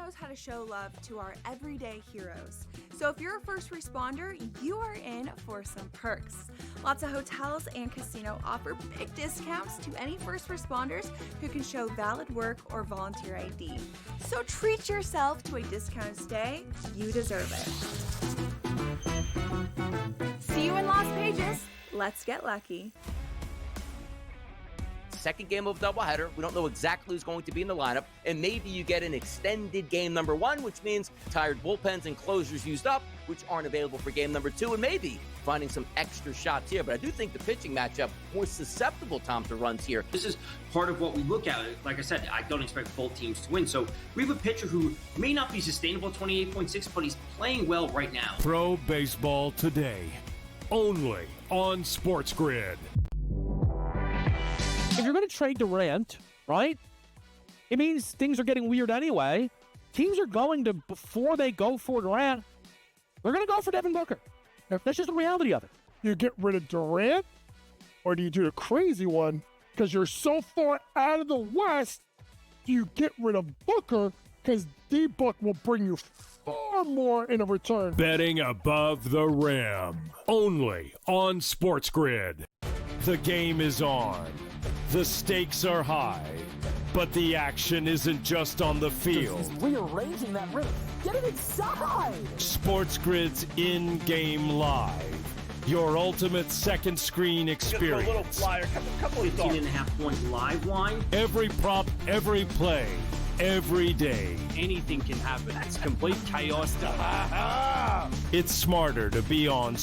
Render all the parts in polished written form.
knows how to show love to our everyday heroes. So if you're a first responder, you are in for some perks. Lots of hotels and casino offer big discounts to any first responders who can show valid work or volunteer ID. So treat yourself to a discounted stay. You deserve it. See you in Las Vegas. Let's get lucky. Second game of doubleheader. We don't know exactly who's going to be in the lineup, and maybe you get an extended game number one, which means tired bullpens and closers used up, which aren't available for game number two, and maybe finding some extra shots here. But I do think the pitching matchup more susceptible, Tom, to runs here. This is part of what we look at. Like I said, I don't expect both teams to win. So we have a pitcher who may not be sustainable at 28.6, but he's playing well right now. Pro Baseball Today, only on SportsGrid. If you're going to trade Durant, right, it means things are getting weird anyway. Teams are going to, before they go for Durant, they're going to go for Devin Booker. That's just the reality of it. You get rid of Durant, or do you do the crazy one? Because you're so far out of the West, you get rid of Booker, because D-Book will bring you far more in a return. Betting above the rim, only on SportsGrid. The game is on. The stakes are high, but the action isn't just on the field. He's rearranging that rim. Get it inside! SportsGrid's in-game live. Your ultimate second screen experience. A little flyer, couple 18.5-point live line. Every prop, every play, every day. Anything can happen. It's complete chaos. It's smarter to be on.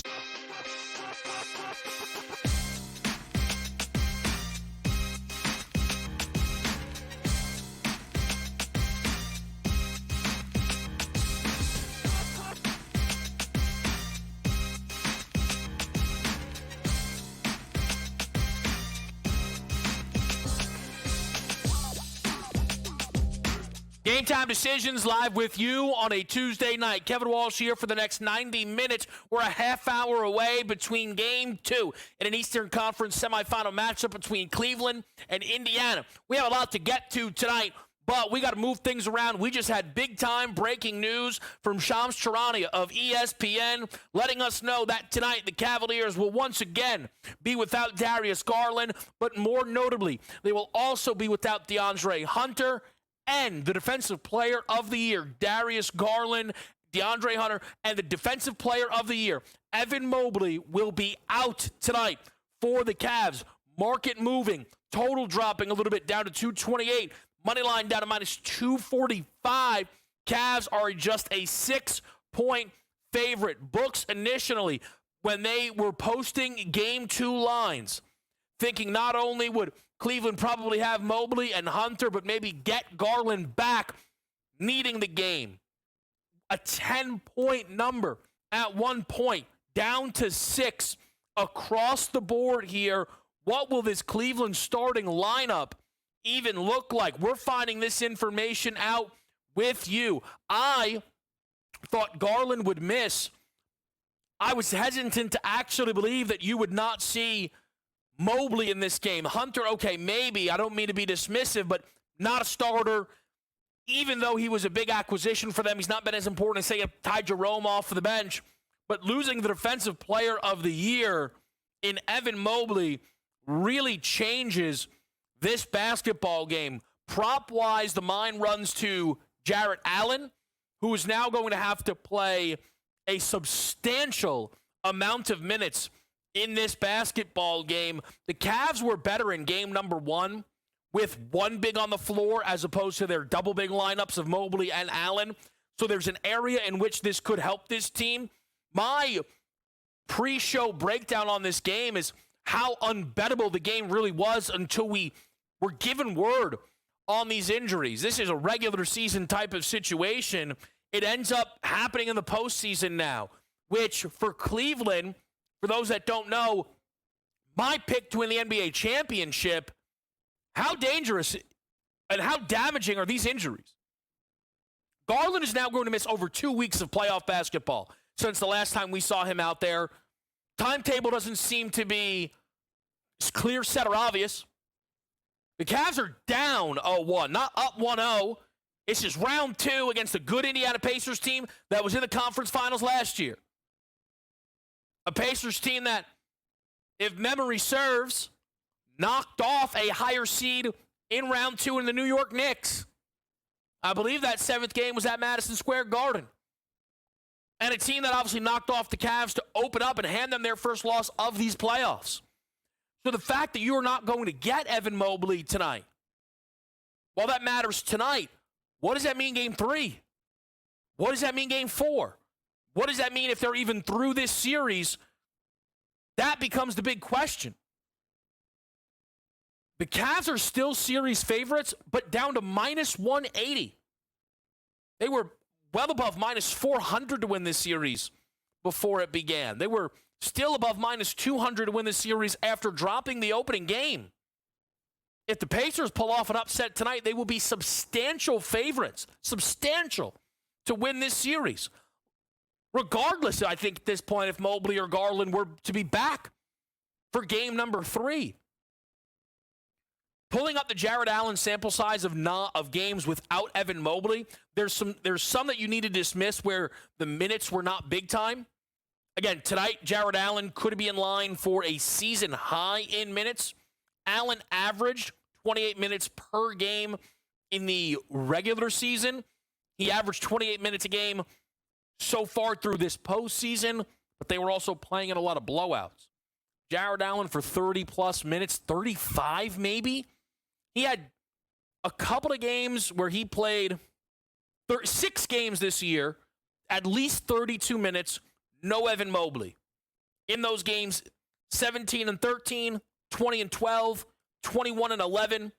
Game Time Decisions live with you on a Tuesday night. Kevin Walsh here for the next 90 minutes. We're a half hour away between Game 2 in an Eastern Conference semifinal matchup between Cleveland and Indiana. We have a lot to get to tonight, but we got to move things around. We just had big-time breaking news from Shams Charania of ESPN letting us know that tonight the Cavaliers will once again be without Darius Garland, but more notably, they will also be without DeAndre Hunter and the Defensive Player of the Year, Darius Garland, DeAndre Hunter, and the Defensive Player of the Year, Evan Mobley, will be out tonight for the Cavs. Market moving, total dropping a little bit down to 228, money line down to minus 245. Cavs are just a 6-point favorite. Books initially, when they were posting Game 2 lines, thinking not only would Cleveland probably have Mobley and Hunter, but maybe get Garland back, needing the game. A 10-point number at one point, down to 6 across the board here. What will this Cleveland starting lineup even look like? We're finding this information out with you. I thought Garland would miss. I was hesitant to actually believe that you would not see Mobley in this game. Hunter, okay, maybe. I don't mean to be dismissive, but not a starter. Even though he was a big acquisition for them, he's not been as important as, say, Ty Jerome off the bench. But losing the Defensive Player of the Year in Evan Mobley really changes this basketball game. Prop-wise, the mind runs to Jarrett Allen, who is now going to have to play a substantial amount of minutes in this basketball game. The Cavs were better in game number 1 with one big on the floor as opposed to their double big lineups of Mobley and Allen. So there's an area in which this could help this team. My pre-show breakdown on this game is how unbettable the game really was until we were given word on these injuries. This is a regular season type of situation. It ends up happening in the postseason now, which for Cleveland, for those that don't know, my pick to win the NBA championship, how dangerous and how damaging are these injuries? Garland is now going to miss over 2 weeks of playoff basketball since the last time we saw him out there. Timetable doesn't seem to be clear, set, or obvious. The Cavs are down 0-1, not up 1-0. This is round 2 against a good Indiana Pacers team that was in the conference finals last year. A Pacers team that, if memory serves, knocked off a higher seed in round 2 in the New York Knicks. I believe that 7th game was at Madison Square Garden. And a team that obviously knocked off the Cavs to open up and hand them their first loss of these playoffs. So the fact that you are not going to get Evan Mobley tonight, well, that matters tonight. What does that mean game 3? What does that mean game 4? What does that mean if they're even through this series? That becomes the big question. The Cavs are still series favorites, but down to minus 180. They were well above minus 400 to win this series before it began. They were still above minus 200 to win this series after dropping the opening game. If the Pacers pull off an upset tonight, they will be substantial favorites, substantial, to win this series. Regardless, I think at this point, if Mobley or Garland were to be back for game number 3. Pulling up the Jared Allen sample size of games without Evan Mobley, there's some that you need to dismiss where the minutes were not big time. Again, tonight, Jared Allen could be in line for a season high in minutes. Allen averaged 28 minutes per game in the regular season. He averaged 28 minutes a game so far through this postseason, but they were also playing in a lot of blowouts. Jared Allen for 30-plus minutes, 35 maybe. He had a couple of games where he played 6 games this year, at least 32 minutes, no Evan Mobley. In those games, 17 and 13, 20 and 12, 21 and 11,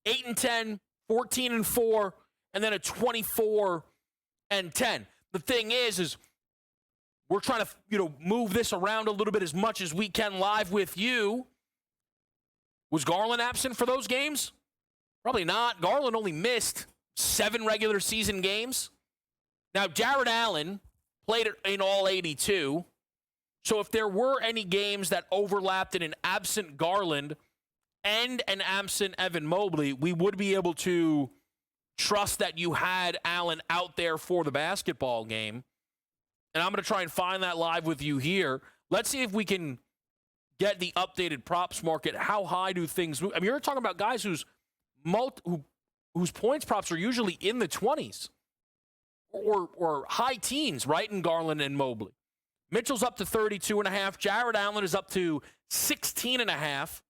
8 and 10, 14 and 4, and then a 24 and 10. The thing is we're trying to, move this around a little bit as much as we can live with you. Was Garland absent for those games? Probably not. Garland only missed 7 regular season games. Now, Jared Allen played in all 82. So if there were any games that overlapped in an absent Garland and an absent Evan Mobley, we would be able to trust that you had Allen out there for the basketball game. And I'm going to try and find that live with you here. Let's see if we can get the updated props market. How high do things move? I mean, you're talking about guys whose points props are usually in the 20s or high teens, right, in Garland and Mobley. Mitchell's up to 32.5. Jared Allen is up to 16.5.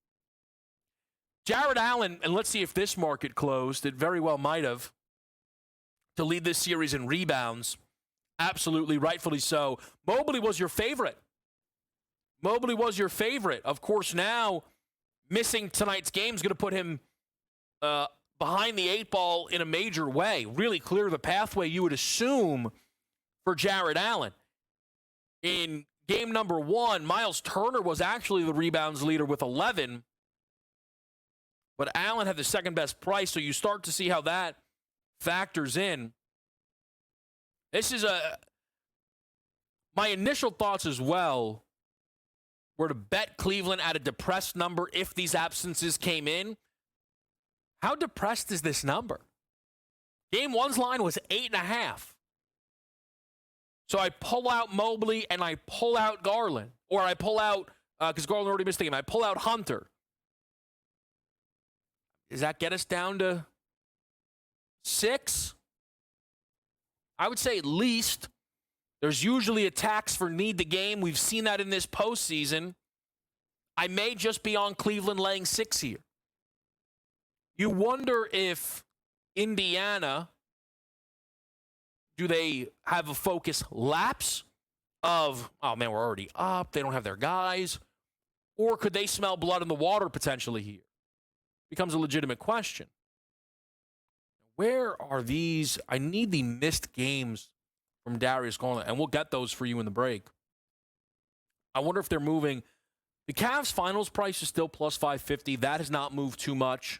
Jared Allen, and let's see if this market closed. It very well might have. To lead this series in rebounds. Absolutely, rightfully so. Mobley was your favorite. Mobley was your favorite. Of course, now missing tonight's game is going to put him behind the 8 ball in a major way. Really clear the pathway you would assume for Jared Allen. In game number 1, Miles Turner was actually the rebounds leader with 11. But Allen had the second best price, so you start to see how that factors in. This is my initial thoughts as well were to bet Cleveland at a depressed number if these absences came in. How depressed is this number? Game 1's line was 8.5. So I pull out Mobley and I pull out Garland. Or I pull out, because Garland already missed the game, I pull out Hunter. Does that get us down to 6? I would say at least. There's usually a tax for need the game. We've seen that in this postseason. I may just be on Cleveland laying 6 here. You wonder if Indiana, do they have a focus lapse of, oh man, we're already up, they don't have their guys, or could they smell blood in the water potentially here? Becomes a legitimate question. Where are these? I need the missed games from Darius Garland, and we'll get those for you in the break. I wonder if they're moving. The Cavs finals price is still plus 550. That has not moved too much.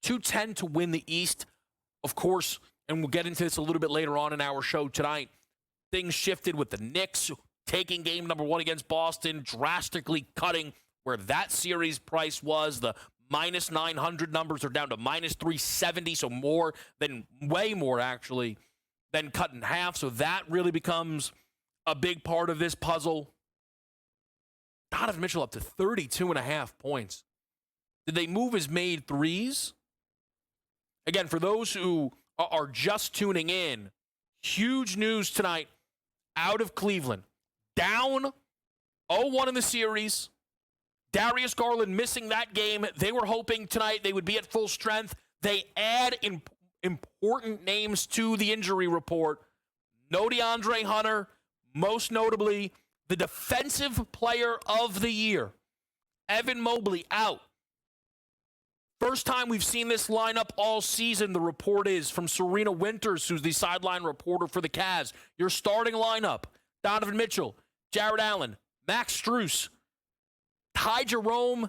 210 to win the East, of course, and we'll get into this a little bit later on in our show tonight. Things shifted with the Knicks taking game number 1 against Boston, drastically cutting where that series price was. The minus 900 numbers are down to minus 370, so more than, way more actually, than cut in half. So that really becomes a big part of this puzzle. Donovan Mitchell up to 32.5 points. Did they move his made threes? Again, for those who are just tuning in, huge news tonight out of Cleveland. Down 0-1 in the series. Darius Garland missing that game. They were hoping tonight they would be at full strength. They add important names to the injury report. No DeAndre Hunter, most notably the defensive player of the year, Evan Mobley, out. First time we've seen this lineup all season, the report is from Serena Winters, who's the sideline reporter for the Cavs. Your starting lineup, Donovan Mitchell, Jared Allen, Max Strus, Ty Jerome,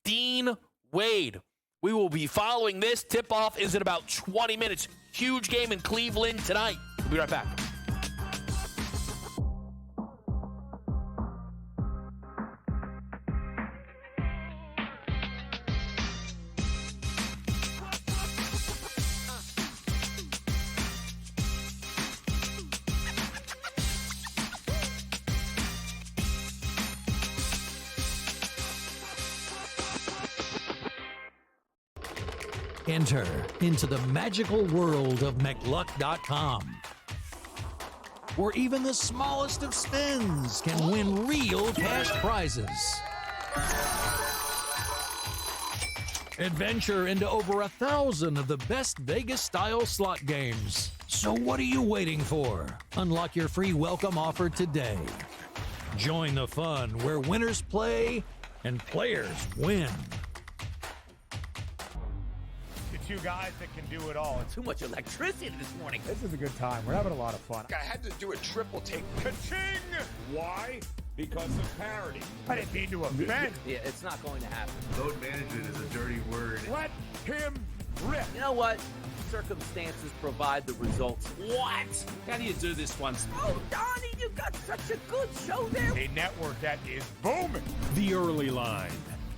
Dean Wade. We will be following this. Tip-off is in about 20 minutes. Huge game in Cleveland tonight. We'll be right back. Enter into the magical world of McLuck.com, where even the smallest of spins can win real cash prizes. Adventure into over 1,000 of the best Vegas-style slot games. So what are you waiting for? Unlock your free welcome offer today. Join the fun where winners play and players win. Two guys that can do it all. Too much electricity this morning. This is a good time. We're having a lot of fun. I had to do a triple take. Ka-ching! Why? Because of parity. I didn't mean to offend. Yeah, it's not going to happen. Load management is a dirty word. Let him rip. You know what? Circumstances provide the results. What? How do you do this once? Oh, Donnie, you got such a good show there. A network that is booming. The Early Line,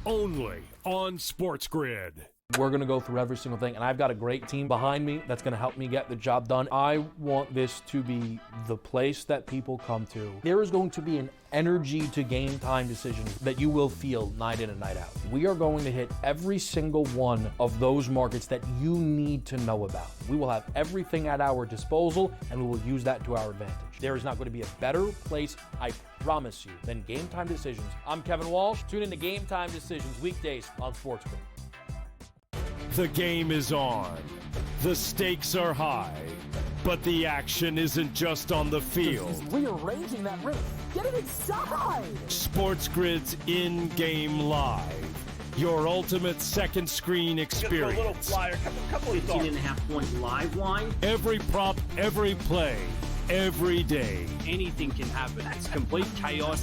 only on SportsGrid. We're going to go through every single thing, and I've got a great team behind me that's going to help me get the job done. I want this to be the place that people come to. There is going to be an energy to game time decisions that you will feel night in and night out. We are going to hit every single one of those markets that you need to know about. We will have everything at our disposal, and we will use that to our advantage. There is not going to be a better place, I promise you, than Game Time Decisions. I'm Kevin Walsh. Tune in to Game Time Decisions weekdays on SportsGrid. The game is on. The stakes are high. But the action isn't just on the field. Rearranging that roof. Get it inside! SportsGrid's in-game live. Your ultimate second screen experience. A little flyer, couple 18.5 point live line. Every prop, every play, every day. Anything can happen. It's complete chaos.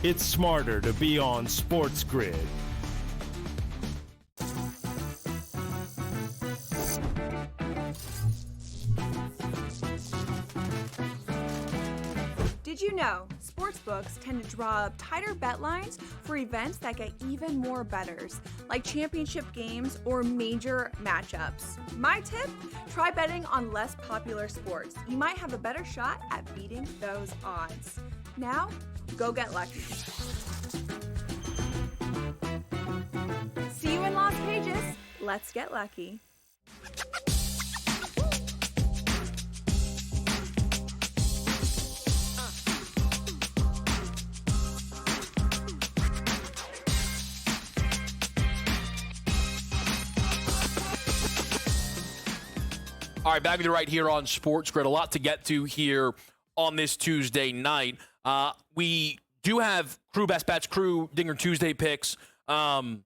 It's smarter to be on SportsGrid. Did you know sportsbooks tend to draw up tighter bet lines for events that get even more bettors, like championship games or major matchups? My tip? Try betting on less popular sports. You might have a better shot at beating those odds. Now, go get lucky. See you in Las Vegas. Let's get lucky. All right, back with you right here on SportsGrid. A lot to get to here on this Tuesday night. We do have Crew Best Bets, Crew Dinger Tuesday picks. The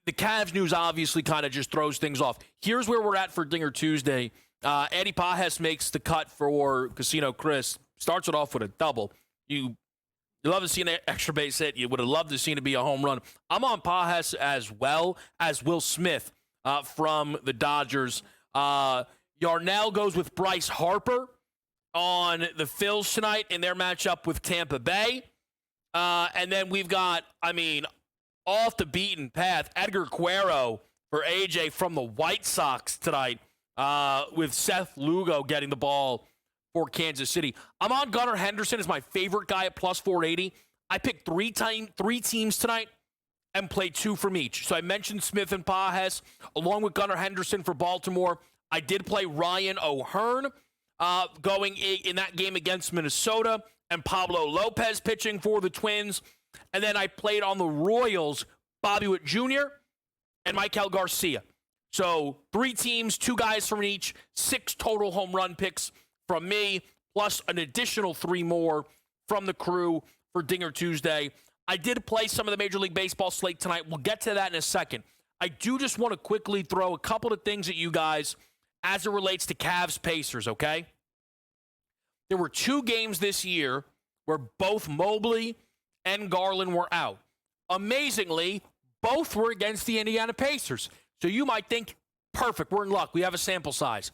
Cavs news obviously kind of just throws things off. Here's where we're at for Dinger Tuesday. Eddie Pajes makes the cut for Casino Chris. Starts it off with a double. You love to see an extra base hit. You would have loved to see it be a home run. I'm on Pajes as well as Will Smith from the Dodgers. Yarnell goes with Bryce Harper on the Phils tonight in their matchup with Tampa Bay. And then we've got, off the beaten path. Edgar Cuero for AJ from the White Sox tonight, with Seth Lugo getting the ball for Kansas City. I'm on Gunnar Henderson as my favorite guy at plus 480. I picked three teams tonight and played 2 from each. So I mentioned Smith and Pages along with Gunnar Henderson for Baltimore. I did play Ryan O'Hearn going in that game against Minnesota, and Pablo Lopez pitching for the Twins. And then I played on the Royals, Bobby Witt Jr. and Michael Garcia. So 3 teams, 2 guys from each, 6 total home run picks from me, plus an additional 3 more from the crew for Dinger Tuesday. I did play some of the Major League Baseball slate tonight. We'll get to that in a second. I do just want to quickly throw a couple of things at you guys as it relates to Cavs Pacers, okay? There were 2 games this year where both Mobley and Garland were out. Amazingly, both were against the Indiana Pacers. So you might think, perfect, we're in luck. We have a sample size.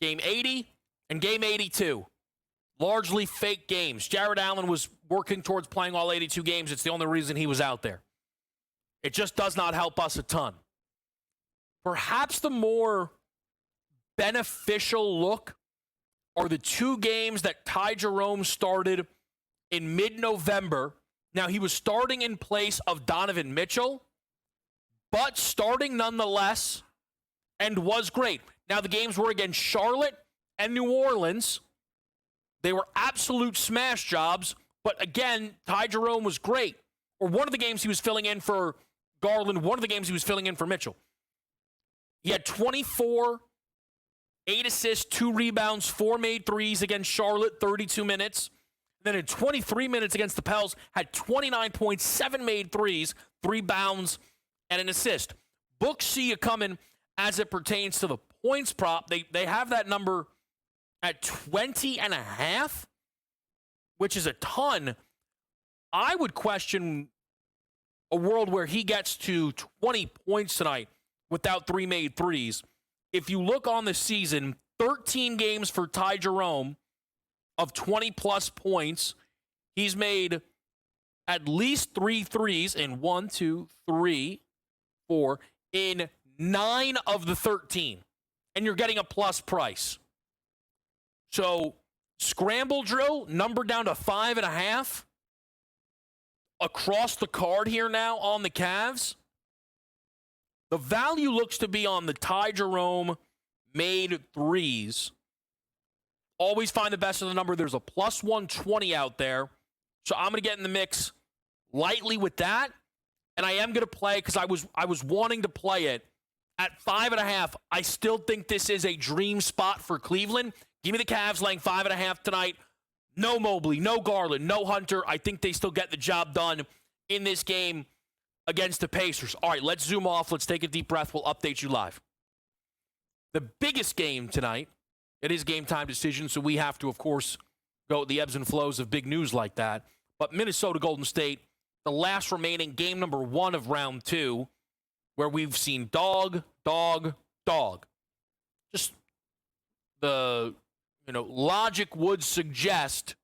Game 80 and Game 82. Largely fake games. Jared Allen was working towards playing all 82 games. It's the only reason he was out there. It just does not help us a ton. Perhaps the more beneficial look are the 2 games that Ty Jerome started in mid-November. Now, he was starting in place of Donovan Mitchell, but starting nonetheless, and was great. Now, the games were against Charlotte and New Orleans. They were absolute smash jobs, but again, Ty Jerome was great. Or one of the games he was filling in for Garland, one of the games he was filling in for Mitchell. He had 24, 8 assists, 2 rebounds, 4 made threes against Charlotte, 32 minutes. Then in 23 minutes against the Pels, had 29 points, 7 made threes, 3 bounds, and an assist. Books see you coming as it pertains to the points prop. They have that number at 20.5, which is a ton. I would question a world where he gets to 20 points tonight without 3 made threes. If you look on the season, 13 games for Ty Jerome of 20-plus points. He's made at least 3 threes in 1, 2, 3, 4, in 9 of the 13. And you're getting a plus price. So, scramble drill, number down to 5.5. Across the card here now on the Cavs. The value looks to be on the Ty Jerome made threes. Always find the best of the number. There's a plus 120 out there. So I'm going to get in the mix lightly with that. And I am going to play, because I was wanting to play it at 5.5. I still think this is a dream spot for Cleveland. Give me the Cavs laying 5.5 tonight. No Mobley, no Garland, no Hunter. I think they still get the job done in this game against the Pacers. All right, let's zoom off. Let's take a deep breath. We'll update you live. The biggest game tonight, it is game time decision, so we have to, of course, go with the ebbs and flows of big news like that. But Minnesota Golden State, the last remaining game number 1 of round 2, where we've seen dog. Just the logic would suggest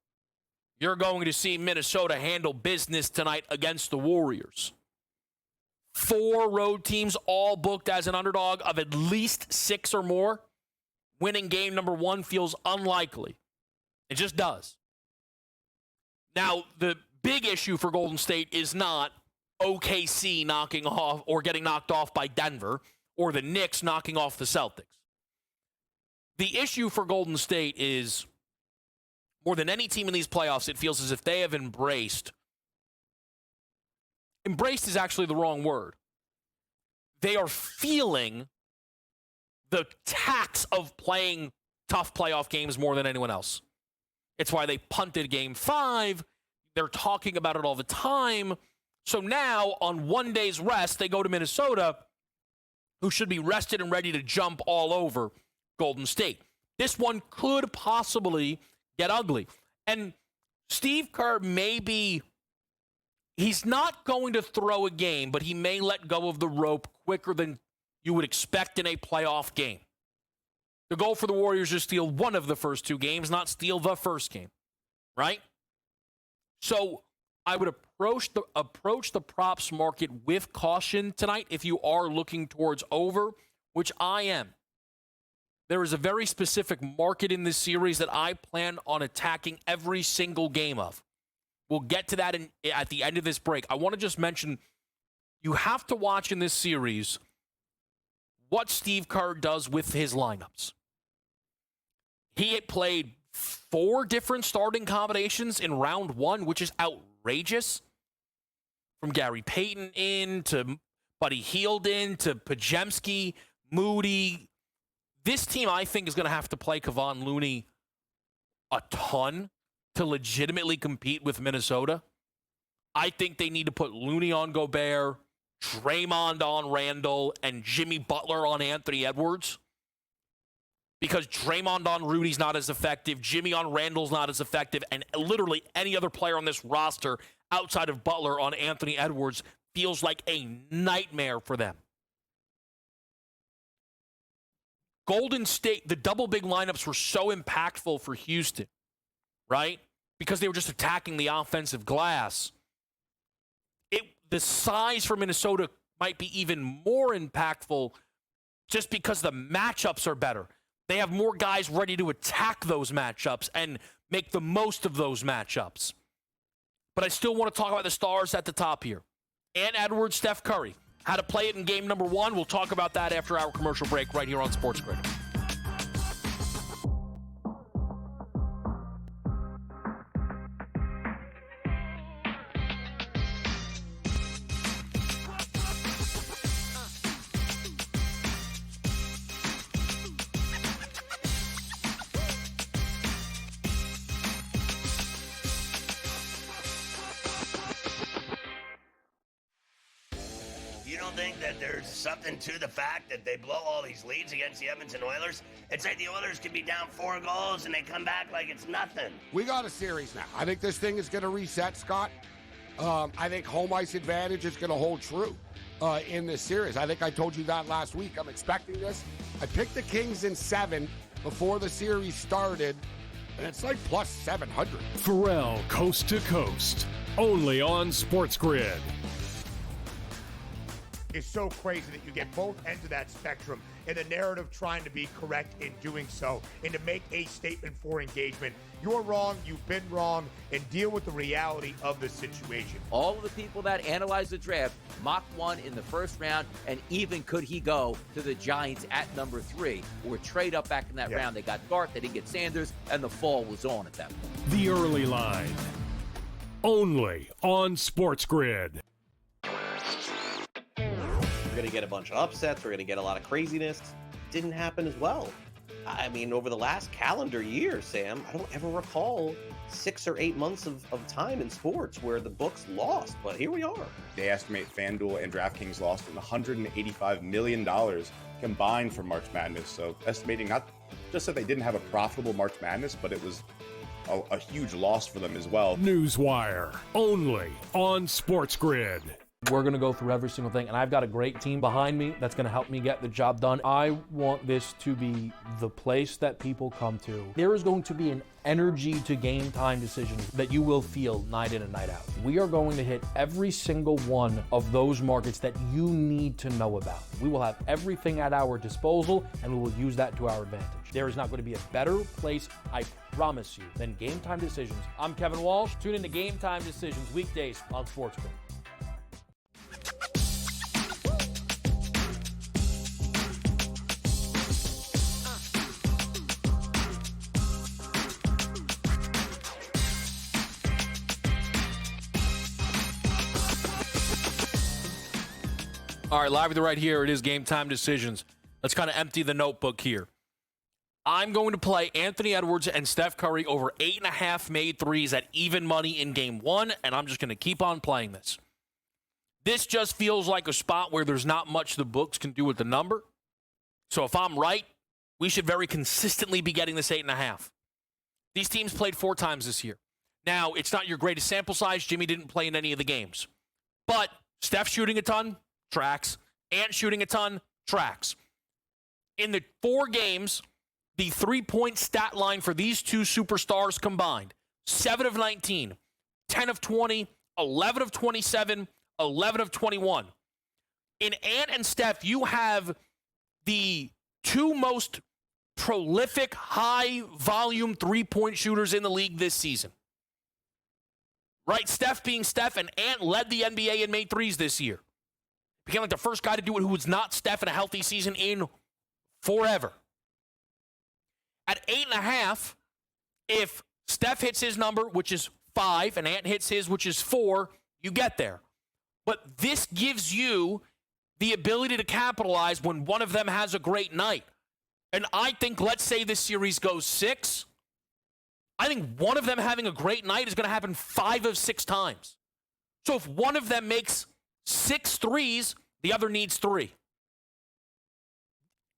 you're going to see Minnesota handle business tonight against the Warriors. 4 road teams all booked as an underdog of at least 6 or more. Winning game number 1 feels unlikely. It just does. Now, the big issue for Golden State is not OKC knocking off or getting knocked off by Denver or the Knicks knocking off the Celtics. The issue for Golden State is, more than any team in these playoffs, it feels as if they have embraced is actually the wrong word. They are feeling the tax of playing tough playoff games more than anyone else. It's why they punted game 5. They're talking about it all the time. So now, on one day's rest, they go to Minnesota, who should be rested and ready to jump all over Golden State. This one could possibly get ugly. And Steve Kerr he's not going to throw a game, but he may let go of the rope quicker than you would expect in a playoff game. The goal for the Warriors is steal one of the first 2 games, not steal the first game, right? So I would approach the props market with caution tonight if you are looking towards over, which I am. There is a very specific market in this series that I plan on attacking every single game of. We'll get to that at the end of this break. I want to just mention, you have to watch in this series what Steve Kerr does with his lineups. He had played 4 different starting combinations in round 1, which is outrageous. From Gary Payton in to Buddy Hield in to Pajemski, Moody. This team, I think, is going to have to play Kevon Looney a ton to legitimately compete with Minnesota. I think they need to put Looney on Gobert, Draymond on Randall, and Jimmy Butler on Anthony Edwards. Because Draymond on Rudy's not as effective, Jimmy on Randall's not as effective, and literally any other player on this roster outside of Butler on Anthony Edwards feels like a nightmare for them. Golden State, the double big lineups were so impactful for Houston, right? Because they were just attacking the offensive glass. The size for Minnesota might be even more impactful just because the matchups are better. They have more guys ready to attack those matchups and make the most of those matchups. But I still want to talk about the stars at the top here. Ant Edwards, Steph Curry. How to play it in game number 1. We'll talk about that after our commercial break right here on SportsGrid. Think that there's something to the fact that they blow all these leads against the Edmonton Oilers? It's like the Oilers can be down 4 goals and they come back like it's nothing. We got a series now. I think this thing is going to reset, Scott. I think home ice advantage is going to hold true in this series. I think I told you that last week. I'm expecting this. I picked the Kings in 7 before the series started, and it's like plus 700. Pharrell Coast to Coast, only on SportsGrid. Is so crazy that you get both ends of that spectrum and the narrative trying to be correct in doing so and to make a statement for engagement. You're wrong, you've been wrong, and deal with the reality of the situation. All of the people that analyze the draft mocked one in the first round, and even could he go to the Giants at number 3 or trade up back in that round. They got Dart, they didn't get Sanders, and the fall was on at that point. The early line, only on SportsGrid. We're going to get a bunch of upsets. We're going to get a lot of craziness. Didn't happen as well. I mean, over the last calendar year, Sam, I don't ever recall 6 or 8 months of time in sports where the books lost, but here we are. They estimate FanDuel and DraftKings lost $185 million combined for March Madness. So estimating not just that they didn't have a profitable March Madness, but it was a huge loss for them as well. Newswire, only on SportsGrid. We're going to go through every single thing, and I've got a great team behind me that's going to help me get the job done. I want this to be the place that people come to. There is going to be an energy to game time decisions that you will feel night in and night out. We are going to hit every single one of those markets that you need to know about. We will have everything at our disposal, and we will use that to our advantage. There is not going to be a better place, I promise you, than Game Time Decisions. I'm Kevin Walsh. Tune in to Game Time Decisions weekdays on SportsGrid. All right, live with you right here. It is Game Time Decisions. Let's kind of empty the notebook here. I'm going to play Anthony Edwards and Steph Curry over 8.5 made threes at even money in Game 1, and I'm just going to keep on playing this. This just feels like a spot where there's not much the books can do with the number. So if I'm right, we should very consistently be getting this 8.5. These teams played 4 times this year. Now, it's not your greatest sample size. Jimmy didn't play in any of the games. But Steph shooting a ton, tracks. Ant shooting a ton, tracks. In the 4 games, the 3-point stat line for these two superstars combined, 7 of 19, 10 of 20, 11 of 27, 11 of 21. In Ant and Steph, you have the two most prolific, high-volume three-point shooters in the league this season. Right? Steph being Steph, and Ant led the NBA and made threes this year. Became like the first guy to do it who was not Steph in a healthy season in forever. At 8.5, if Steph hits his number, which is 5, and Ant hits his, which is 4, you get there. But this gives you the ability to capitalize when one of them has a great night. And I think, let's say this series goes 6, I think one of them having a great night is going to happen 5 of 6 times. So if one of them makes 6 threes, the other needs 3.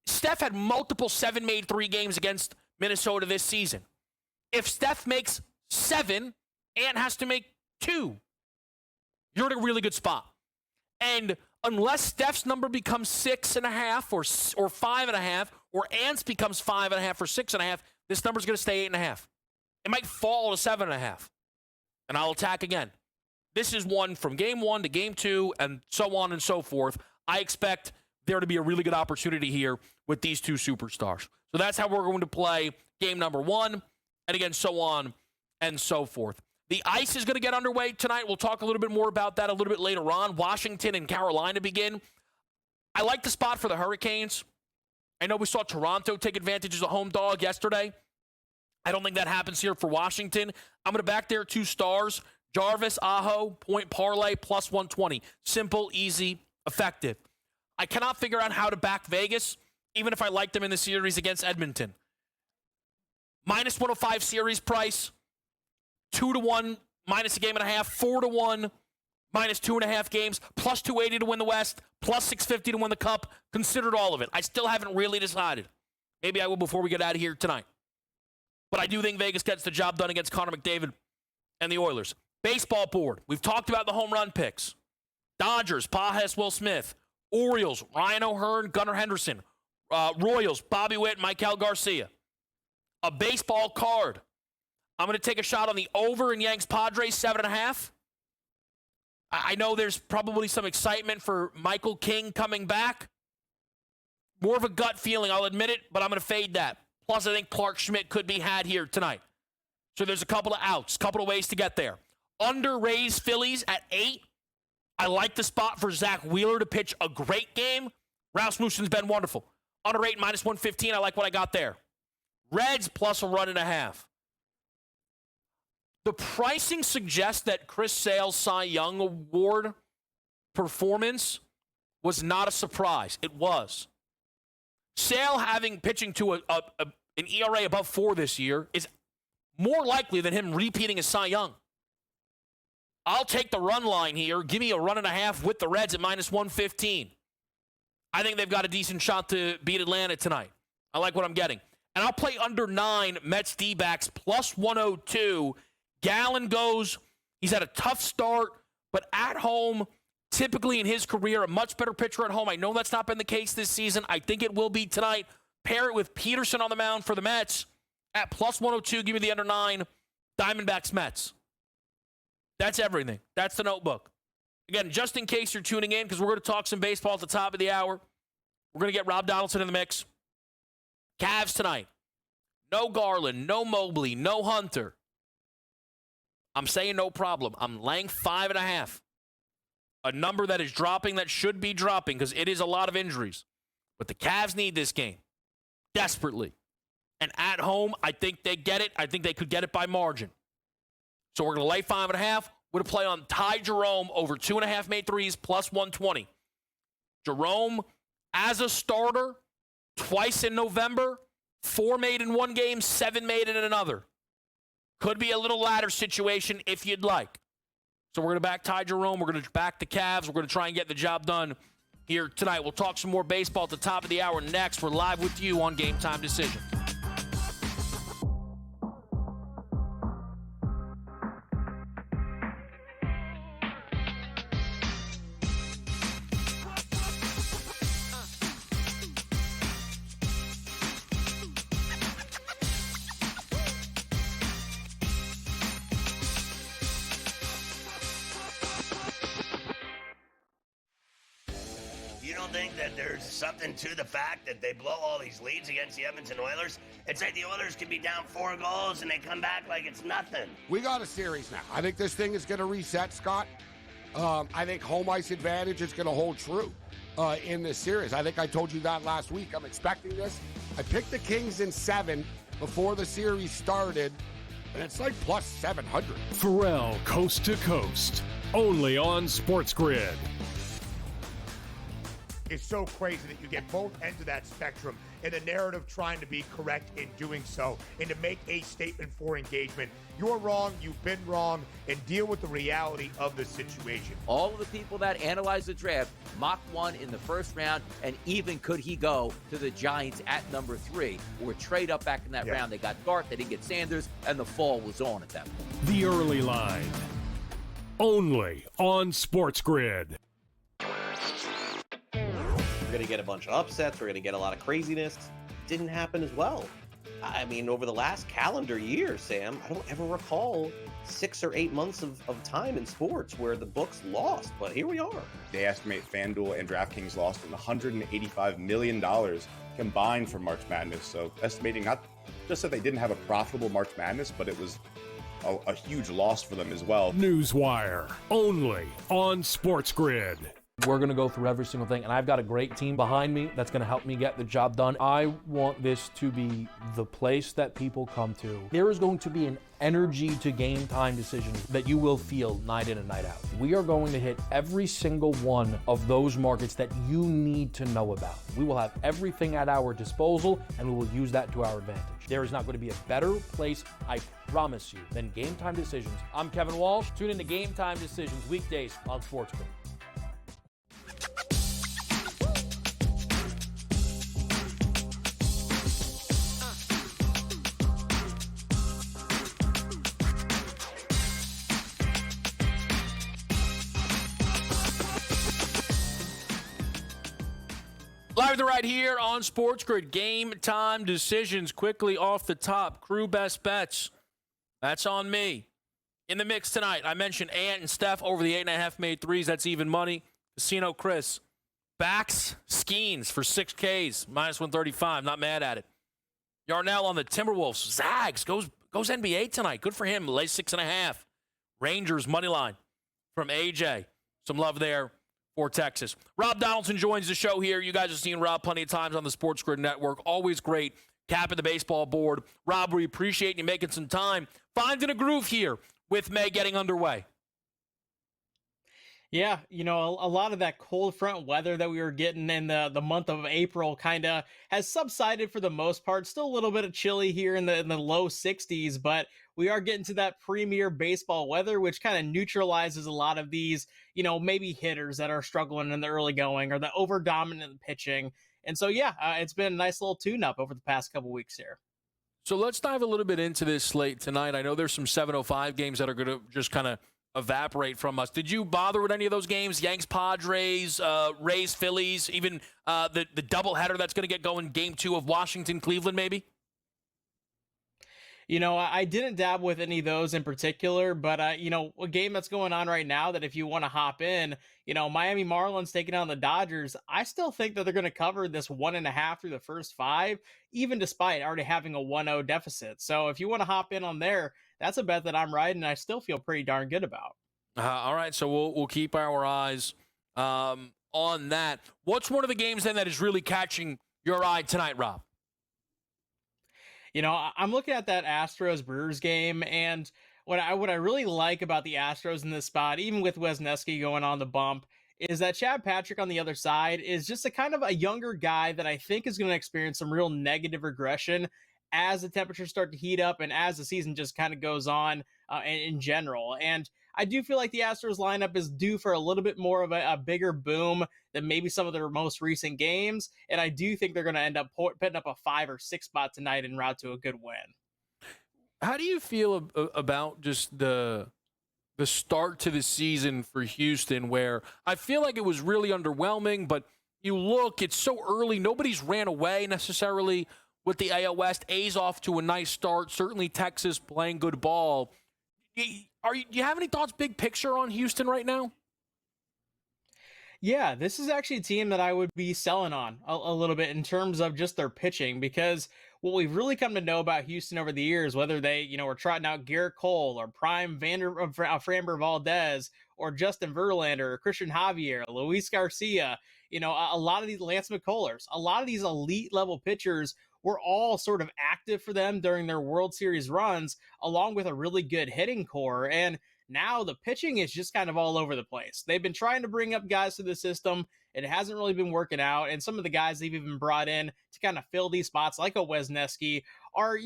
Steph had multiple 7-made 3 games against Minnesota this season. If Steph makes 7, Ant has to make 2. You're in a really good spot. And unless Steph's number becomes 6.5 or 5.5, or Ant's becomes 5.5 or 6.5, this number's going to stay 8.5. It might fall to 7.5. And I'll attack again. This is one from game 1 to game 2 and so on and so forth. I expect there to be a really good opportunity here with these two superstars. So that's how we're going to play game number 1, and again, so on and so forth. The ice is going to get underway tonight. We'll talk a little bit more about that a little bit later on. Washington and Carolina begin. I like the spot for the Hurricanes. I know we saw Toronto take advantage as a home dog yesterday. I don't think that happens here for Washington. I'm going to back their 2 stars. Jarvis, Aho, point parlay, plus 120. Simple, easy, effective. I cannot figure out how to back Vegas, even if I like them in the series against Edmonton. Minus 105 series price, 2-1, minus a game and a half, 4-1, minus 2.5 games, plus 280 to win the West, plus 650 to win the Cup. Considered all of it. I still haven't really decided. Maybe I will before we get out of here tonight. But I do think Vegas gets the job done against Connor McDavid and the Oilers. Baseball board. We've talked about the home run picks. Dodgers, Pages, Will Smith. Orioles, Ryan O'Hearn, Gunnar Henderson. Royals, Bobby Witt, Michael Garcia. A baseball card. I'm going to take a shot on the over in Yanks Padres, 7.5. I know there's probably some excitement for Michael King coming back. More of a gut feeling, I'll admit it, but I'm going to fade that. Plus, I think Clark Schmidt could be had here tonight. So there's a couple of outs, a couple of ways to get there. Under Rays Phillies at 8. I like the spot for Zach Wheeler to pitch a great game. Rasmussen's been wonderful. Under 8, minus 115, I like what I got there. Reds plus a 1.5. The pricing suggests that Chris Sale's Cy Young Award performance was not a surprise. It was. Sale pitching to an ERA above 4 this year is more likely than him repeating as Cy Young. I'll take the run line here. Give me a 1.5 with the Reds at minus 115. I think they've got a decent shot to beat Atlanta tonight. I like what I'm getting. And I'll play under 9 Mets D-backs plus 102. Gallen goes. He's had a tough start, but at home, typically in his career, a much better pitcher at home. I know that's not been the case this season. I think it will be tonight. Pair it with Peterson on the mound for the Mets at plus 102. Give me the under 9. Diamondbacks Mets. That's everything. That's the notebook. Again, just in case you're tuning in, because we're going to talk some baseball at the top of the hour. We're going to get Rob Donaldson in the mix. Cavs tonight. No Garland, no Mobley, no Hunter. I'm saying no problem. I'm laying 5.5. A number that is dropping, that should be dropping, because it is a lot of injuries. But the Cavs need this game desperately. And at home, I think they get it. I think they could get it by margin. So we're going to lay 5.5. We're going to play on Ty Jerome over 2.5 made threes plus 120. Jerome as a starter twice in November, 4 made in one game, 7 made in another. Could be a little ladder situation if you'd like. So we're going to back Ty Jerome. We're going to back the Cavs. We're going to try and get the job done here tonight. We'll talk some more baseball at the top of the hour next. We're live with you on Game Time Decision. think that there's something to the fact that they blow all these leads against the Edmonton Oilers? It's like the Oilers can be down 4 goals and they come back like it's nothing. We got a series now. I think this thing is going to reset, Scott. I think home ice advantage is going to hold true in this series. I think I told you that last week. I'm expecting this. I picked the Kings in 7 before the series started, and it's like plus 700. Pharrell Coast to Coast, only on SportsGrid. It's so crazy that you get both ends of that spectrum, and the narrative trying to be correct in doing so and to make a statement for engagement. You're wrong, you've been wrong, and deal with the reality of the situation. All of the people that analyze the draft mock one in the first round, and even could he go to the Giants at number 3 or trade up back in that round. They got Gart, they didn't get Sanders, and the fall was on at that point. The early line, only on SportsGrid. We're going to get a bunch of upsets. We're going to get a lot of craziness. Didn't happen as well. I mean, over the last calendar year, Sam, I don't ever recall 6 or 8 months of time in sports where the books lost, but here we are. They estimate FanDuel and DraftKings lost $185 million combined for March Madness. So estimating not just that they didn't have a profitable March Madness, but it was a huge loss for them as well. Newswire, only on SportsGrid. We're going to go through every single thing, and I've got a great team behind me that's going to help me get the job done. I want this to be the place that people come to. There is going to be an energy to game time decisions that you will feel night in and night out. We are going to hit every single one of those markets that you need to know about. We will have everything at our disposal, and we will use that to our advantage. There is not going to be a better place, I promise you, than Game Time Decisions. I'm Kevin Walsh. Tune in to Game Time Decisions weekdays on SportsGrid. Live right here on SportsGrid. Game Time Decisions. Quickly off the top, crew best bets. That's on me. In the mix tonight, I mentioned Ant and Steph over the 8.5 made threes. That's even money. Casino Chris. Backs, Skeens for 6Ks, minus 135. Not mad at it. Yarnell on the Timberwolves. Zags goes NBA tonight. Good for him. Lays 6.5. Rangers money line from AJ. Some love there for Texas. Rob Donaldson joins the show here. You guys have seen Rob plenty of times on the SportsGrid Network. Always great. Capping the baseball board. Rob, we appreciate you making some time. Finding a groove here with May getting underway. Yeah, you know, a lot of that cold front weather that we were getting in the month of April kind of has subsided for the most part. Still a little bit of chilly here in the low 60s, but we are getting to that premier baseball weather, which kind of neutralizes a lot of these, you know, maybe hitters that are struggling in the early going or the over dominant pitching. And so, yeah, it's been a nice little tune-up over the past couple weeks here. So let's dive a little bit into this slate tonight. I know there's some 7:05 games that are going to just kind of evaporate from us. Did you bother with any of those games? Yanks, Padres, Rays, Phillies, even the doubleheader that's going to get going, game 2 of Washington, Cleveland, maybe? You know, I didn't dab with any of those in particular, but, you know, a game that's going on right now that if you want to hop in, you know, Miami Marlins taking on the Dodgers, I still think that they're going to cover this 1.5 through the first 5, even despite already having a 1-0 deficit. So if you want to hop in on there, that's a bet that I'm riding and I still feel pretty darn good about. All right, so we'll keep our eyes on that. What's one of the games then that is really catching your eye tonight, Rob? You know, I'm looking at that Astros-Brewers game, and what I really like about the Astros in this spot, even with Wisniewski going on the bump, is that Chad Patrick on the other side is just a kind of a younger guy that I think is going to experience some real negative regression as the temperatures start to heat up and as the season just kind of goes on in general. And I do feel like the Astros lineup is due for a little bit more of a bigger boom than maybe some of their most recent games. And I do think they're going to end up putting up a 5 or 6 spot tonight en route to a good win. How do you feel about just the start to the season for Houston, where I feel like it was really underwhelming, but you look, it's so early. Nobody's ran away necessarily with the AL West. A's off to a nice start. Certainly Texas playing good ball. Do you have any thoughts, big picture, on Houston right now? Yeah, this is actually a team that I would be selling on a little bit in terms of just their pitching, because what we've really come to know about Houston over the years, whether they, were trotting out Garrett Cole or Prime Framber Valdez or Justin Verlander or Christian Javier, Luis Garcia, a lot of these Lance McCullers, a lot of these elite level pitchers were all sort of active for them during their World Series runs, along with a really good hitting core. And now the pitching is just kind of all over the place. They've been trying to bring up guys to the system. It hasn't really been working out. And some of the guys they've even brought in to kind of fill these spots, like a Wesneski, are,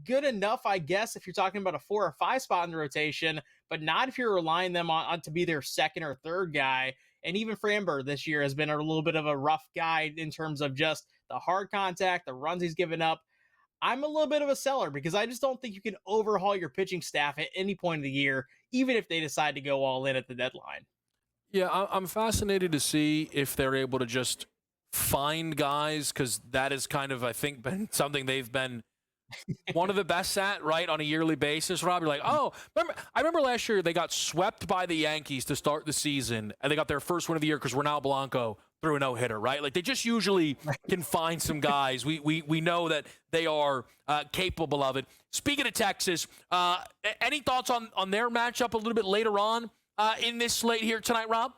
good enough, I guess, if you're talking about a 4 or 5 spot in the rotation, but not if you're relying them on to be their second or third guy. And even Framber this year has been a little bit of a rough guy in terms of just the hard contact, the runs he's given up. I'm a little bit of a seller because I just don't think you can overhaul your pitching staff at any point of the year, even if they decide to go all in at the deadline. Yeah, I'm fascinated to see if they're able to just find guys, because that is kind of, I think, been something they've been one of the best at, right, on a yearly basis. Rob, you're like, I remember last year they got swept by the Yankees to start the season, and they got their first win of the year because Ronald Blanco threw a no-hitter, right? Like, they just usually can find some guys. We know that they are capable of it. Speaking of Texas, any thoughts on their matchup a little bit later on in this slate here tonight, Rob?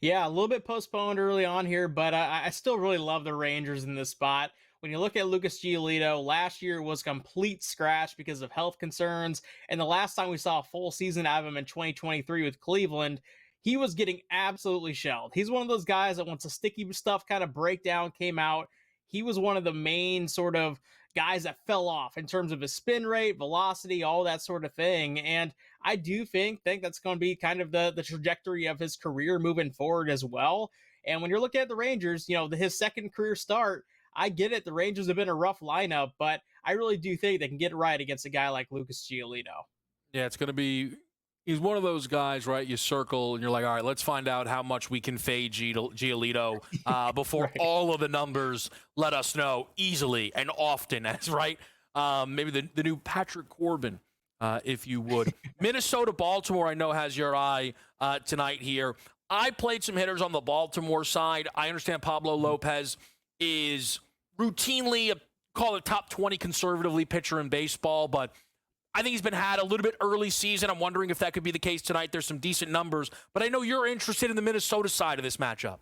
Yeah, a little bit postponed early on here, but I still really love the Rangers in this spot. When you look at Lucas Giolito, last year was complete scratch because of health concerns, and the last time we saw a full season out of him in 2023 with Cleveland, he was getting absolutely shelled. He's one of those guys that once the sticky stuff kind of breakdown came out, he was one of the main sort of guys that fell off in terms of his spin rate, velocity, all that sort of thing. And I do think that's going to be kind of the trajectory of his career moving forward as well. And when you're looking at the Rangers, his second career start, I get it. The Rangers have been a rough lineup, but I really do think they can get it right against a guy like Lucas Giolito. Yeah, it's going to be – he's one of those guys, right, you circle and you're like, all right, let's find out how much we can fade Giolito before right. All of the numbers let us know easily and often. That's right. Maybe the new Patrick Corbin, if you would. Minnesota-Baltimore, I know, has your eye tonight here. I played some hitters on the Baltimore side. I understand Pablo Lopez is routinely call it top 20 conservatively pitcher in baseball, but I think he's been had a little bit early season. I'm wondering if that could be the case tonight. There's some decent numbers, but I know you're interested in the Minnesota side of this matchup.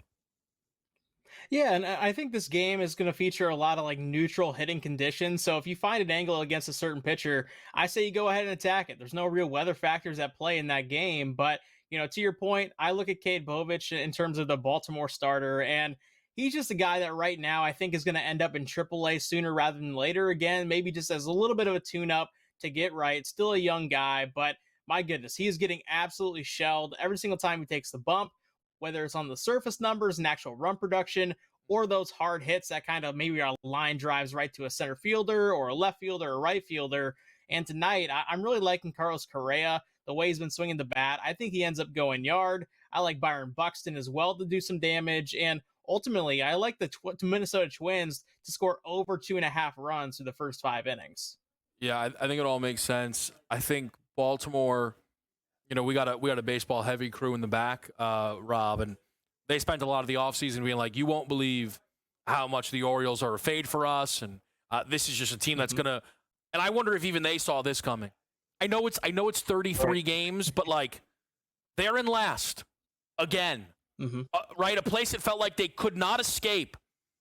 Yeah, and I think this game is going to feature a lot of like neutral hitting conditions. So if you find an angle against a certain pitcher, I say you go ahead and attack it. There's no real weather factors at play in that game. But, to your point, I look at Cade Bovich in terms of the Baltimore starter, and he's just a guy that right now I think is going to end up in AAA sooner rather than later. Again, maybe just as a little bit of a tune-up to get right. Still a young guy, but my goodness, he is getting absolutely shelled every single time he takes the bump, whether it's on the surface numbers and actual run production, or those hard hits that kind of maybe are line drives right to a center fielder or a left fielder or a right fielder. And tonight, I'm really liking Carlos Correa, the way he's been swinging the bat. I think he ends up going yard. I like Byron Buxton as well to do some damage. And ultimately, I like the Minnesota Twins to score over 2.5 runs through the first 5 innings. Yeah, I think it all makes sense. I think Baltimore, we got a baseball heavy crew in the back, Rob, and they spent a lot of the offseason being like, you won't believe how much the Orioles are a fade for us, and this is just a team that's gonna. And I wonder if even they saw this coming. I know it's 33 games, but like they're in last again, right? A place that felt like they could not escape.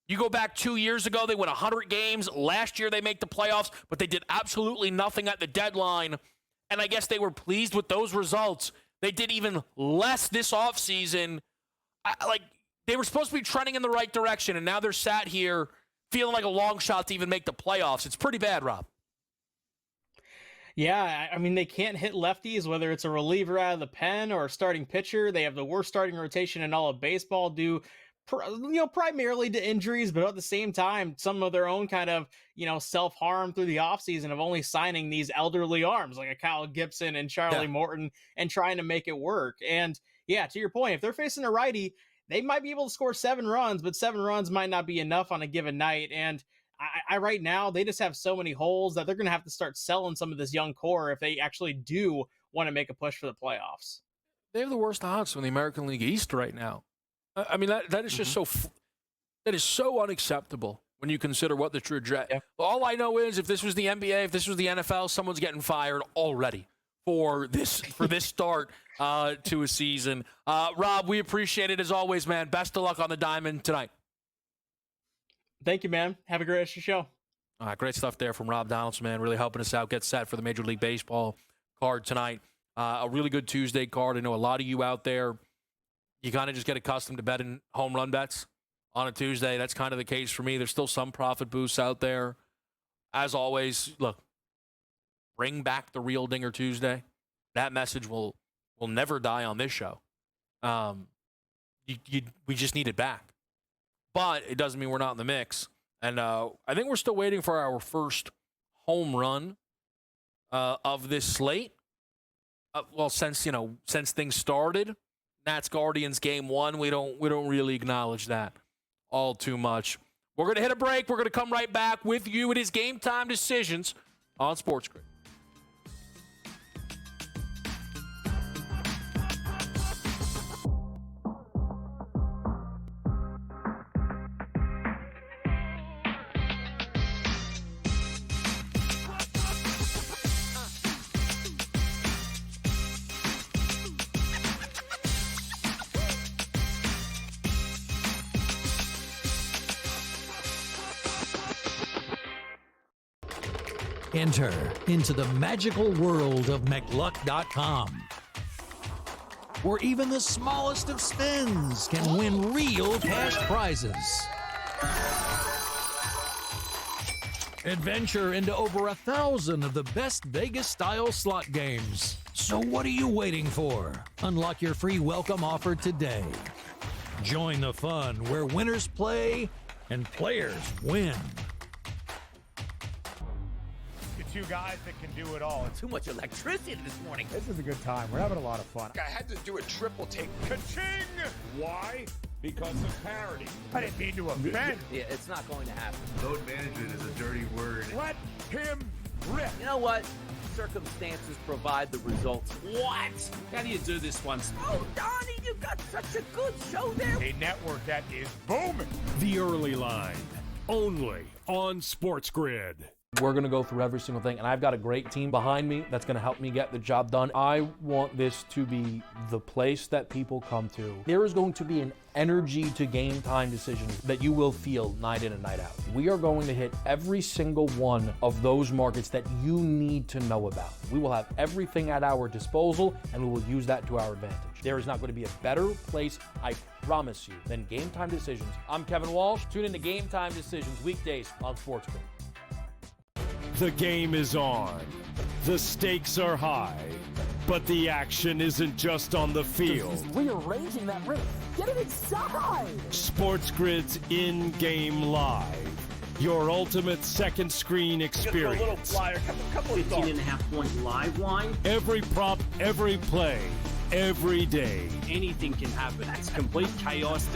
You go back 2 years ago, they won 100 games. Last year, they make the playoffs, but they did absolutely nothing at the deadline. And I guess they were pleased with those results. They did even less this offseason. They were supposed to be trending in the right direction, and now they're sat here feeling like a long shot to even make the playoffs. It's pretty bad, Rob. Yeah, I mean, they can't hit lefties, whether it's a reliever out of the pen or a starting pitcher. They have the worst starting rotation in all of baseball due primarily to injuries, but at the same time, some of their own kind of, self-harm through the offseason of only signing these elderly arms like a Kyle Gibson and Charlie Morton and trying to make it work. And yeah, to your point, if they're facing a righty, they might be able to score 7 runs, but 7 runs might not be enough on a given night. And I right now, they just have so many holes that they're going to have to start selling some of this young core if they actually do want to make a push for the playoffs. They have the worst odds in the American League East right now. I mean, that is just that is so unacceptable when you consider what the trajectory. All I know is if this was the NBA, if this was the NFL, someone's getting fired already for this start to a season. Rob, we appreciate it as always, man. Best of luck on the diamond tonight. Thank you, man. Have a great rest of your show. All right, great stuff there from Rob Donaldson, man. Really helping us out, get set for the Major League Baseball card tonight. A really good Tuesday card. I know a lot of you out there, you kind of just get accustomed to betting home run bets on a Tuesday. That's kind of the case for me. There's still some profit boosts out there. As always, look, bring back the real Dinger Tuesday. That message will never die on this show. We just need it back. But it doesn't mean we're not in the mix. And I think we're still waiting for our first home run of this slate. Well, since things started, Nats Guardians game 1, we don't really acknowledge that all too much. We're going to hit a break. We're going to come right back with you. It is Game Time Decisions on SportsGrid. Enter into the magical world of McLuck.com, where even the smallest of spins can win real cash prizes. Adventure into over 1,000 of the best Vegas-style slot games. So what are you waiting for? Unlock your free welcome offer today. Join the fun where winners play and players win. Two guys that can do it all. Too much electricity this morning. This is a good time. We're having a lot of fun. I had to do a triple take. Ka-ching! Why? Because of parity. I didn't mean to offend. Yeah, it's not going to happen. Load management is a dirty word. Let him rip. You know what? Circumstances provide the results. What? How do you do this once? Oh, Donnie, you got such a good show there. A network that is booming. The Early Line, only on SportsGrid. We're going to go through every single thing, and I've got a great team behind me that's going to help me get the job done. I want this to be the place that people come to. There is going to be an energy to game time decisions that you will feel night in and night out. We are going to hit every single one of those markets that you need to know about. We will have everything at our disposal, and we will use that to our advantage. There is not going to be a better place, I promise you, than Game Time Decisions. I'm Kevin Walsh. Tune in to Game Time Decisions weekdays on SportsGrid. The game is on. The stakes are high. But the action isn't just on the field. He's rearranging that roof. Get it inside! SportsGrid's in-game live. Your ultimate second screen experience. A little flyer, couple of 15.5-point live line. Every prop, every play, every day. Anything can happen. That's complete chaos.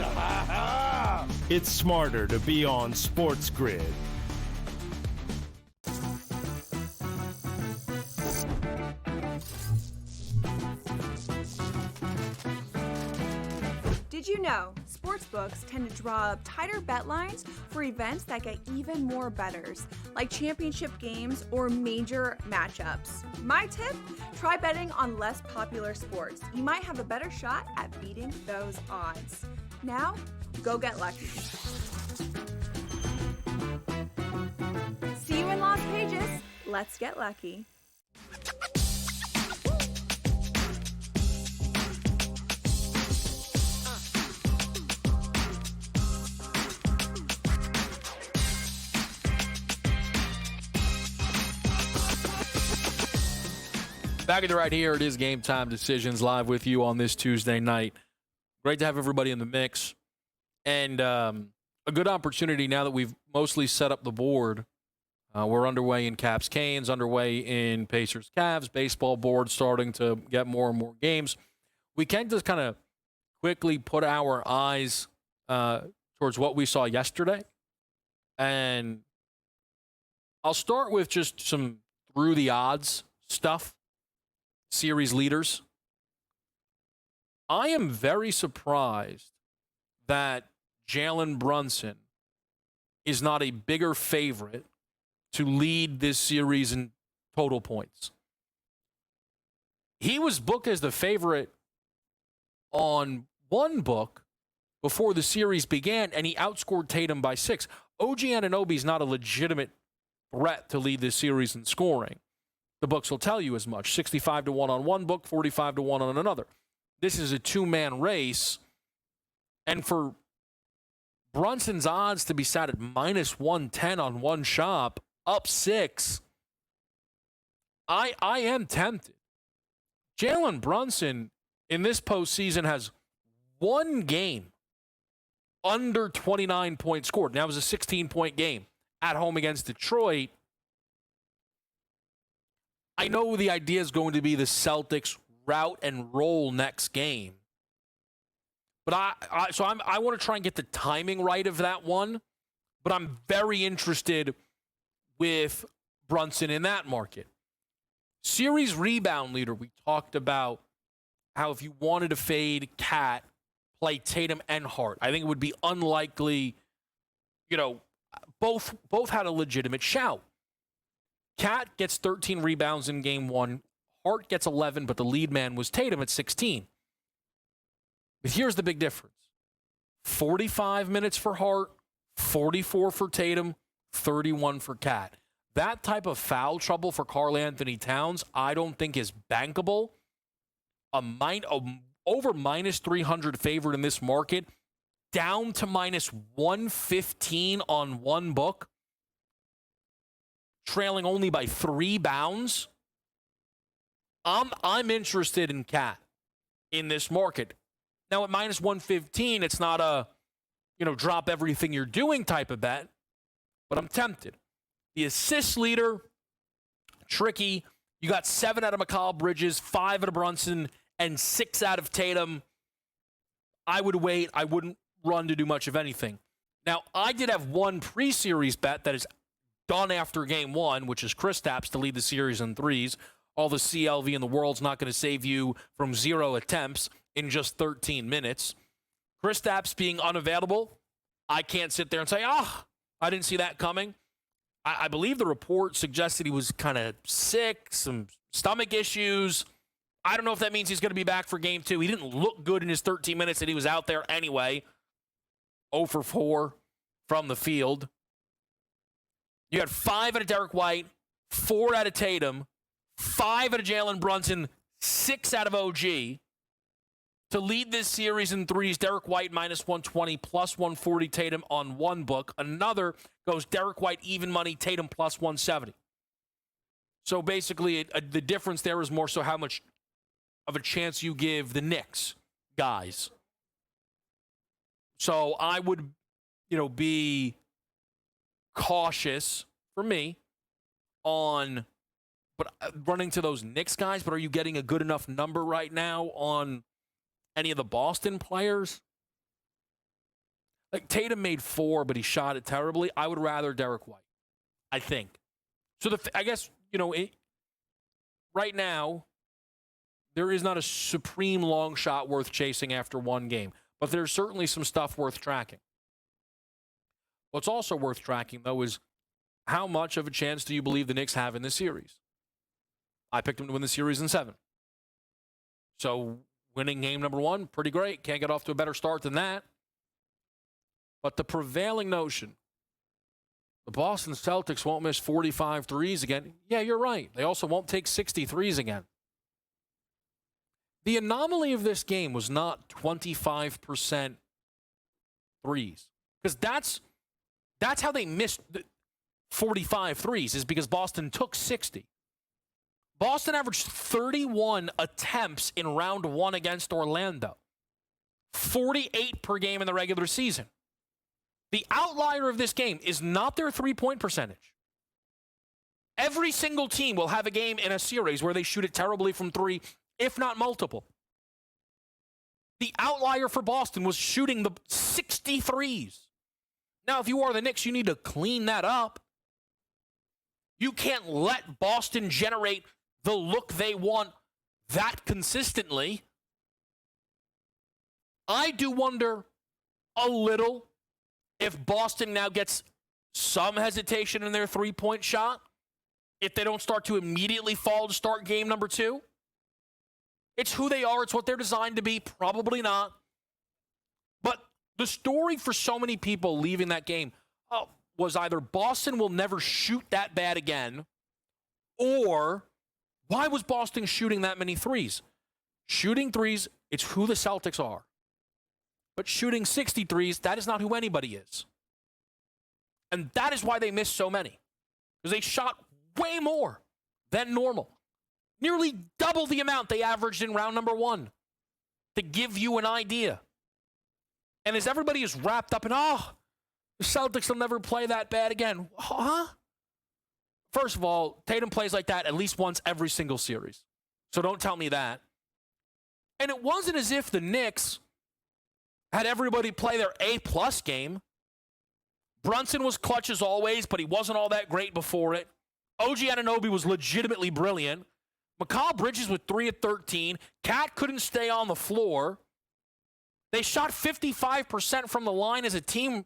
It's smarter to be on SportsGrid. Did you know sportsbooks tend to draw up tighter bet lines for events that get even more bettors, like championship games or major matchups? My tip? Try betting on less popular sports. You might have a better shot at beating those odds. Now, go get lucky. See you in Las Vegas. Let's get lucky. Back at the right here, it is Game Time Decisions live with you on this Tuesday night. Great to have everybody in the mix. And a good opportunity now that we've mostly set up the board. We're underway in Caps Canes, underway in Pacers Cavs, baseball board starting to get more and more games. We can just kind of quickly put our eyes towards what we saw yesterday. And I'll start with just some through the odds stuff. Series leaders. I am very surprised that Jalen Brunson is not a bigger favorite to lead this series in total points. He was booked as the favorite on one book before the series began, and he outscored Tatum by 6. OG Anunoby is not a legitimate threat to lead this series in scoring. The books will tell you as much. 65-1 on one book, 45-1 on another. This is a two-man race, and for Brunson's odds to be sat at -110 on one shop, up 6, I am tempted. Jalen Brunson in this postseason has one game under 29 points scored. Now it was a 16-point game at home against Detroit. I know the idea is going to be the Celtics route and roll next game. But I want to try and get the timing right of that one. But I'm very interested with Brunson in that market. Series rebound leader, we talked about how if you wanted to fade Cat, play Tatum and Hart. I think it would be unlikely, both had a legitimate shout. Cat gets 13 rebounds in game 1. Hart gets 11, but the lead man was Tatum at 16. But here's the big difference. 45 minutes for Hart, 44 for Tatum, 31 for Cat. That type of foul trouble for Karl Anthony Towns, I don't think is bankable. Over -300 favored in this market, down to -115 on one book, trailing only by 3 bounds. I'm interested in Cat in this market. Now at -115, it's not a drop everything you're doing type of bet, but I'm tempted. The assist leader, tricky. You got 7 out of Mikal Bridges, 5 out of Brunson, and 6 out of Tatum. I would wait. I wouldn't run to do much of anything. Now, I did have one pre-series bet that is done after game 1, which is Kristaps to lead the series in threes. All the CLV in the world's not going to save you from 0 attempts in just 13 minutes. Kristaps being unavailable, I can't sit there and say, I didn't see that coming. I believe the report suggested he was kind of sick, some stomach issues. I don't know if that means he's going to be back for game 2. He didn't look good in his 13 minutes that he was out there anyway. 0 for 4 from the field. You had 5 out of Derek White, 4 out of Tatum, 5 out of Jalen Brunson, 6 out of OG. To lead this series in threes, Derek White -120, +140 Tatum on one book. Another goes Derek White even money, Tatum +170. So basically, the difference there is more so how much of a chance you give the Knicks guys. So I would, be cautious for me on running to those Knicks guys. But are you getting a good enough number right now on any of the Boston players? Like Tatum made 4, but he shot it terribly. I would rather Derek White, I think. So I guess, right now, there is not a supreme long shot worth chasing after one game, but there's certainly some stuff worth tracking. What's also worth tracking, though, is how much of a chance do you believe the Knicks have in this series? I picked them to win the series in 7. So winning game number 1, pretty great. Can't get off to a better start than that. But the prevailing notion, the Boston Celtics won't miss 45 threes again. Yeah, you're right. They also won't take 60 threes again. The anomaly of this game was not 25% threes. Because that's how they missed 45 threes, is because Boston took 60. Boston averaged 31 attempts in round 1 against Orlando. 48 per game in the regular season. The outlier of this game is not their three-point percentage. Every single team will have a game in a series where they shoot it terribly from 3, if not multiple. The outlier for Boston was shooting the 63s. Now, if you are the Knicks, you need to clean that up. You can't let Boston generate the look they want that consistently. I do wonder a little if Boston now gets some hesitation in their three-point shot, if they don't start to immediately fall to start game number 2. It's who they are. It's what they're designed to be. Probably not. But the story for so many people leaving that game was either Boston will never shoot that bad again, or why was Boston shooting that many threes? Shooting threes, it's who the Celtics are. But shooting 63s, that is not who anybody is. And that is why they missed so many. Because they shot way more than normal. Nearly double the amount they averaged in round number 1. To give you an idea. And as everybody is wrapped up in, the Celtics will never play that bad again. Huh? First of all, Tatum plays like that at least once every single series. So don't tell me that. And it wasn't as if the Knicks had everybody play their A-plus game. Brunson was clutch as always, but he wasn't all that great before it. OG Anunoby was legitimately brilliant. Mikal Bridges with 3 of 13. Cat couldn't stay on the floor. They shot 55% from the line as a team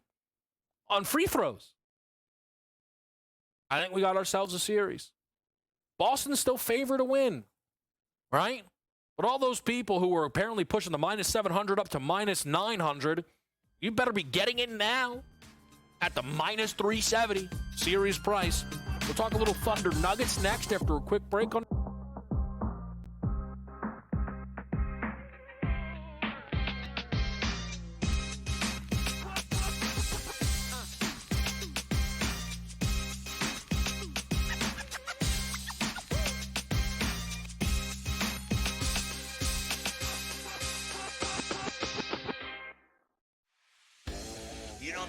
on free throws. I think we got ourselves a series. Boston's still favored to win, right? But all those people who were apparently pushing the minus 700 up to minus 900, you better be getting in now at the minus 370 series price. We'll talk a little Thunder Nuggets next after a quick break on.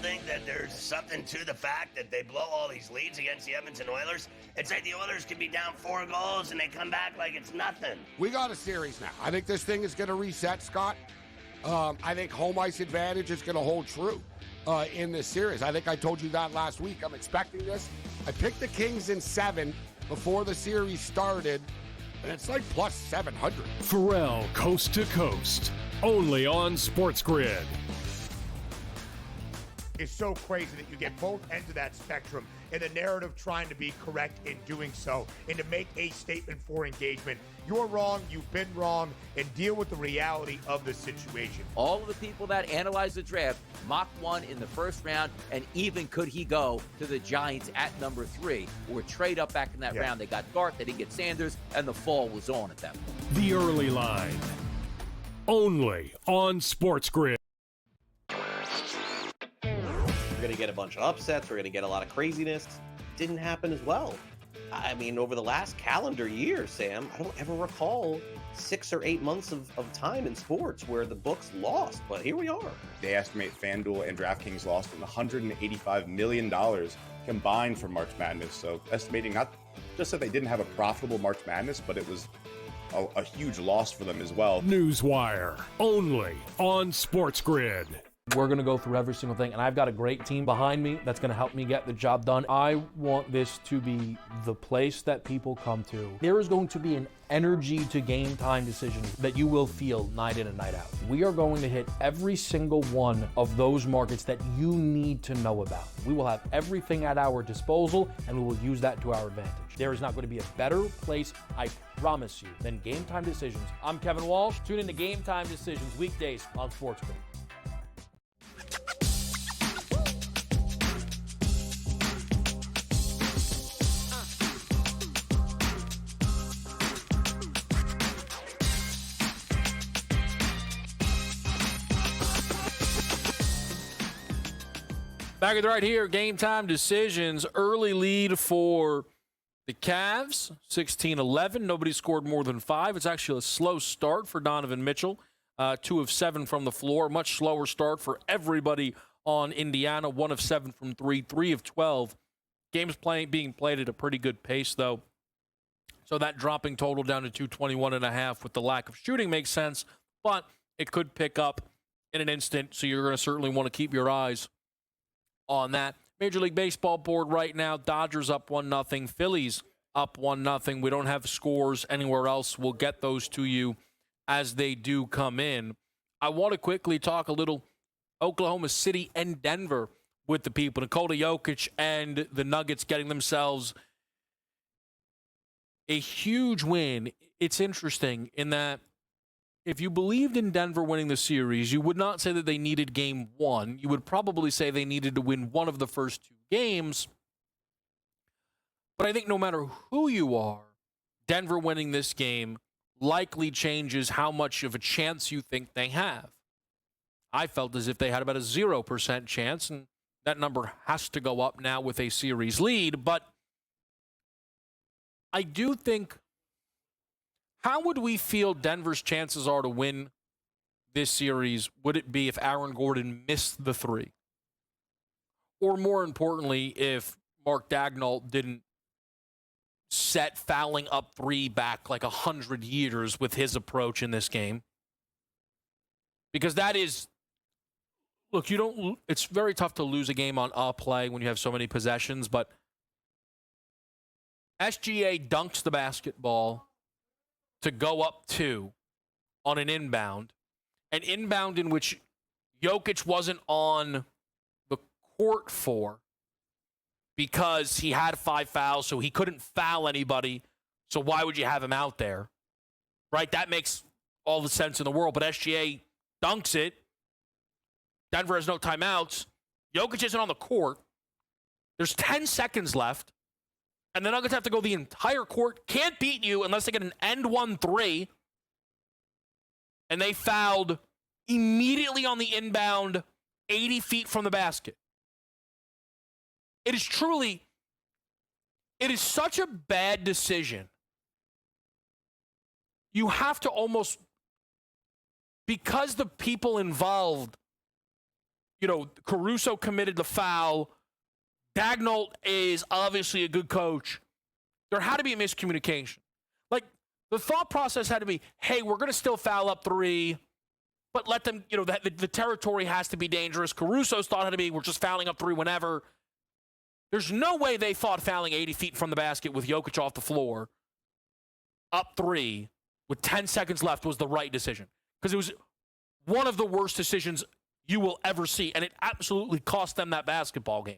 Think that there's something to the fact that they blow all these leads against the Edmonton Oilers? It's like the Oilers can be down 4 goals and they come back like it's nothing. We got a series now. I think this thing is going to reset, Scott. I think home ice advantage is going to hold true in this series. I think I told you that last week. I'm expecting this. I picked the Kings in 7 before the series started, and it's like plus 700. Pharrell Coast to Coast, only on SportsGrid. Is so crazy that you get both ends of that spectrum and the narrative trying to be correct in doing so and to make a statement for engagement. You're wrong, you've been wrong, and deal with the reality of the situation. All of the people that analyzed the draft mocked one in the first round, and even could he go to the Giants at number 3 or trade up back in that round. They got Dart, they didn't get Sanders, and the fall was on at that point. The early line, only on SportsGrid. We're going to get a bunch of upsets. We're going to get a lot of craziness. Didn't happen as well. I mean, over the last calendar year, Sam, I don't ever recall 6 or 8 months of time in sports where the books lost, but here we are. They estimate FanDuel and DraftKings lost $185 million combined for March Madness. So estimating not just that they didn't have a profitable March Madness, but it was a huge loss for them as well. Newswire, only on SportsGrid. We're going to go through every single thing, and I've got a great team behind me that's going to help me get the job done. I want this to be the place that people come to. There is going to be an energy to game time decisions that you will feel night in and night out. We are going to hit every single one of those markets that you need to know about. We will have everything at our disposal, and we will use that to our advantage. There is not going to be a better place, I promise you, than Game Time Decisions. I'm Kevin Walsh. Tune in to Game Time Decisions weekdays on SportsGrid. Back at right here, Game Time Decisions. Early lead for the Cavs, 16-11. Nobody scored more than 5. It's actually a slow start for Donovan Mitchell. 2 of 7 from the floor. Much slower start for everybody on Indiana. 1 of 7 from 3. 3 of 12. Games being played at a pretty good pace, though. So that dropping total down to 221.5 with the lack of shooting makes sense. But it could pick up in an instant, so you're going to certainly want to keep your eyes on that. Major League Baseball board right now, Dodgers up 1-0, Phillies up 1-0. We don't have scores anywhere else. We'll get those to you as they do come in. I want to quickly talk a little Oklahoma City and Denver with the people. Nikola Jokic and the Nuggets getting themselves a huge win. It's interesting in that if you believed in Denver winning the series, you would not say that they needed game one. You would probably say they needed to win one of the first two games. But I think no matter who you are, Denver winning this game likely changes how much of a chance you think they have. I felt as if they had about a 0% chance, and that number has to go up now with a series lead. But I do think, how would we feel Denver's chances are to win this series? Would it be if Aaron Gordon missed the three? Or more importantly, if Mark Daigneault didn't set fouling up three back like 100 years with his approach in this game? Because that is, look, it's very tough to lose a game on a play when you have so many possessions, but SGA dunks the basketball to go up 2 on an inbound in which Jokic wasn't on the court for because he had 5 fouls, so he couldn't foul anybody. So why would you have him out there? Right? That makes all the sense in the world. But SGA dunks it. Denver has no timeouts. Jokic isn't on the court. There's 10 seconds left. And the Nuggets have to go the entire court. Can't beat you unless they get an end 1-3. And they fouled immediately on the inbound, 80 feet from the basket. It is such a bad decision. You have to almost, because the people involved, Caruso committed the foul. Daigneault is obviously a good coach. There had to be a miscommunication. Like, the thought process had to be, hey, we're going to still foul up 3, but let them, the territory has to be dangerous. Caruso's thought had to be, we're just fouling up 3 whenever. There's no way they thought fouling 80 feet from the basket with Jokic off the floor, up 3, with 10 seconds left was the right decision. Because it was one of the worst decisions you will ever see, and it absolutely cost them that basketball game.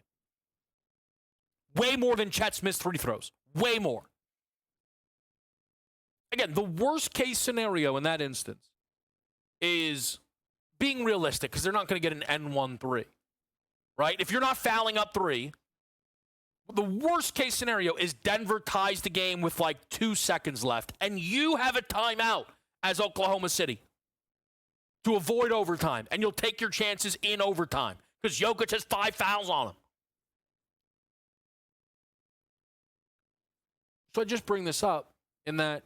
Way more than Chet's missed free throws. Way more. Again, the worst case scenario in that instance is being realistic, because they're not going to get an N1-3, right? If you're not fouling up 3, the worst case scenario is Denver ties the game with like 2 seconds left, and you have a timeout as Oklahoma City to avoid overtime, and you'll take your chances in overtime because Jokic has 5 fouls on him. So I just bring this up in that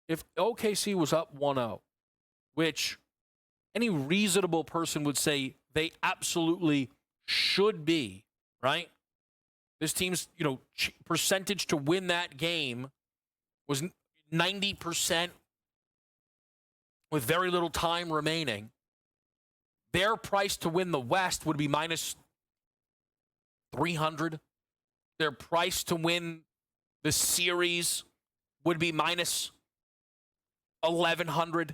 if OKC was up 1-0, which any reasonable person would say they absolutely should be, right? This team's, percentage to win that game was 90% with very little time remaining. Their price to win the West would be minus 300. Their price to win the series would be minus 1,100.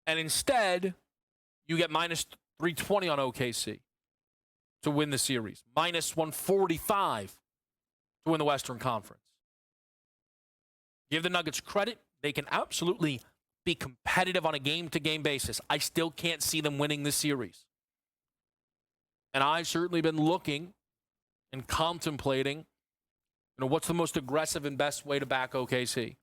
And instead, you get minus 320 on OKC to win the series. Minus 145 to win the Western Conference. Give the Nuggets credit. They can absolutely be competitive on a game-to-game basis. I still can't see them winning this series. And I've certainly been looking and contemplating, what's the most aggressive and best way to back OKC.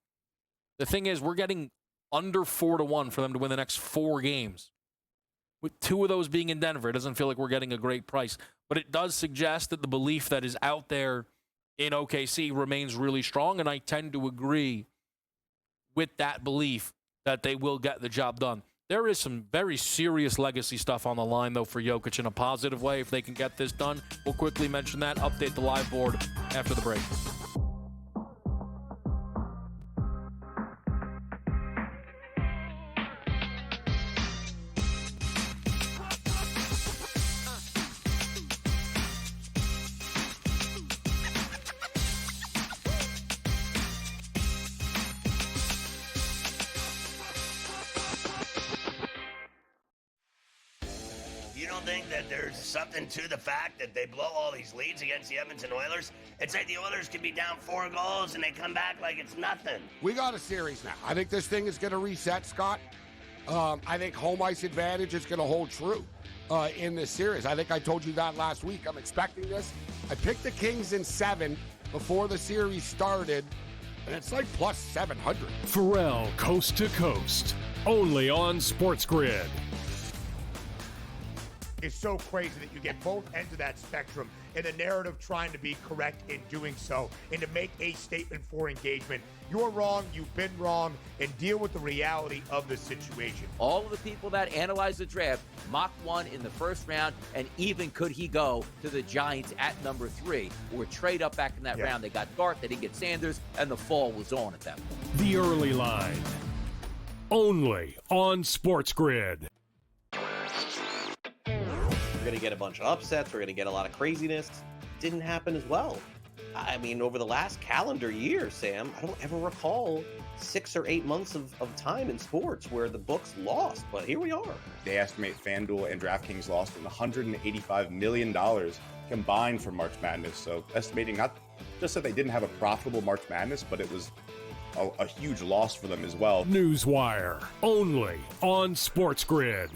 The thing is, we're getting under 4-1 for them to win the next 4 games. With 2 of those being in Denver, it doesn't feel like we're getting a great price. But it does suggest that the belief that is out there in OKC remains really strong, and I tend to agree with that belief that they will get the job done. There is some very serious legacy stuff on the line, though, for Jokic in a positive way. If they can get this done, we'll quickly mention that. Update the live board after the break. don't think that there's something to the fact that they blow all these leads against the Edmonton Oilers? It's like the Oilers could be down 4 goals and they come back like it's nothing. We got a series now. I think this thing is going to reset, Scott. I think home ice advantage is going to hold true in this series. I think I told you that last week. I'm expecting this. I picked the Kings in 7 before the series started, and it's like plus 700. Pharrell Coast to Coast, only on SportsGrid. It's so crazy that you get both ends of that spectrum and the narrative trying to be correct in doing so and to make a statement for engagement. You're wrong, you've been wrong, and deal with the reality of the situation. All of the people that analyzed the draft mocked one in the first round, and even could he go to the Giants at number 3 or trade up back in that round. They got Gart, they didn't get Sanders, and the fall was on at that point. The early line, only on SportsGrid. We're going to get a bunch of upsets. We're going to get a lot of craziness. Didn't happen as well. I mean, over the last calendar year, Sam, I don't ever recall 6 or 8 months of time in sports where the books lost, but here we are. They estimate FanDuel and DraftKings lost $185 million combined for March Madness. So estimating not just that they didn't have a profitable March Madness, but it was a huge loss for them as well. Newswire, only on SportsGrid.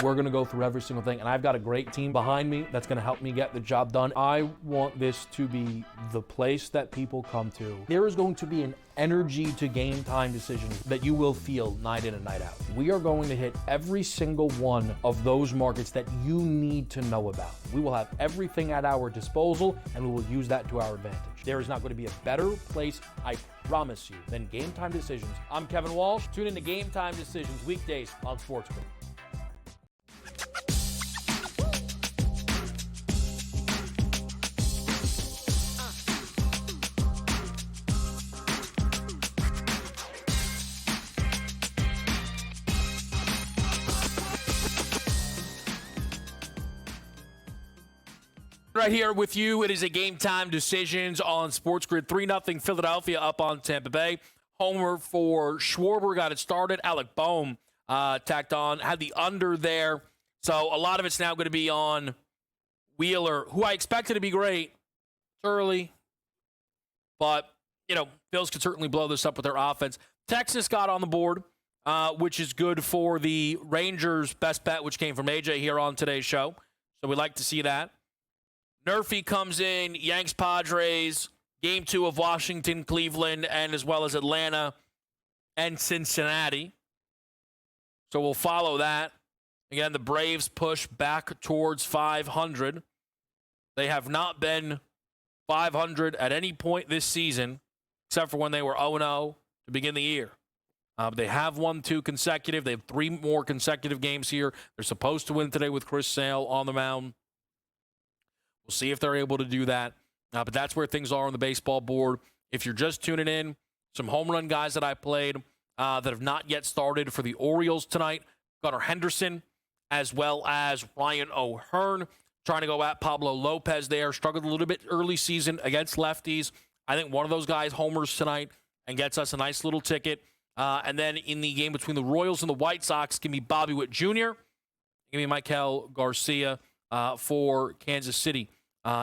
We're going to go through every single thing, and I've got a great team behind me that's going to help me get the job done. I want this to be the place that people come to. There is going to be an energy to game time decisions that you will feel night in and night out. We are going to hit every single one of those markets that you need to know about. We will have everything at our disposal, and we will use that to our advantage. There is not going to be a better place, I promise you, than Game Time Decisions. I'm Kevin Walsh. Tune in to Game Time Decisions weekdays on SportsGrid. Right here with you, it is a Game Time Decisions on SportsGrid. 3-0 Philadelphia up on Tampa Bay. Homer for Schwarber got it started. Alec Boehm tacked on, had the under there. So a lot of it's now going to be on Wheeler, who I expected to be great. It's early, but, Bills could certainly blow this up with their offense. Texas got on the board, which is good for the Rangers' best bet, which came from AJ here on today's show. So we like to see that. Murphy comes in, Yanks Padres, game 2 of Washington, Cleveland, and as well as Atlanta and Cincinnati. So we'll follow that. Again, the Braves push back towards 500. They have not been 500 at any point this season, except for when they were 0-0 to begin the year. They have won 2 consecutive. They have 3 more consecutive games here. They're supposed to win today with Chris Sale on the mound. We'll see if they're able to do that. But that's where things are on the baseball board. If you're just tuning in, some home run guys that I played that have not yet started for the Orioles tonight. Gunnar Henderson, as well as Ryan O'Hearn, trying to go at Pablo Lopez there. Struggled a little bit early season against lefties. I think one of those guys homers tonight and gets us a nice little ticket. And then in the game between the Royals and the White Sox, give me Bobby Witt Jr., give me Michael Garcia for Kansas City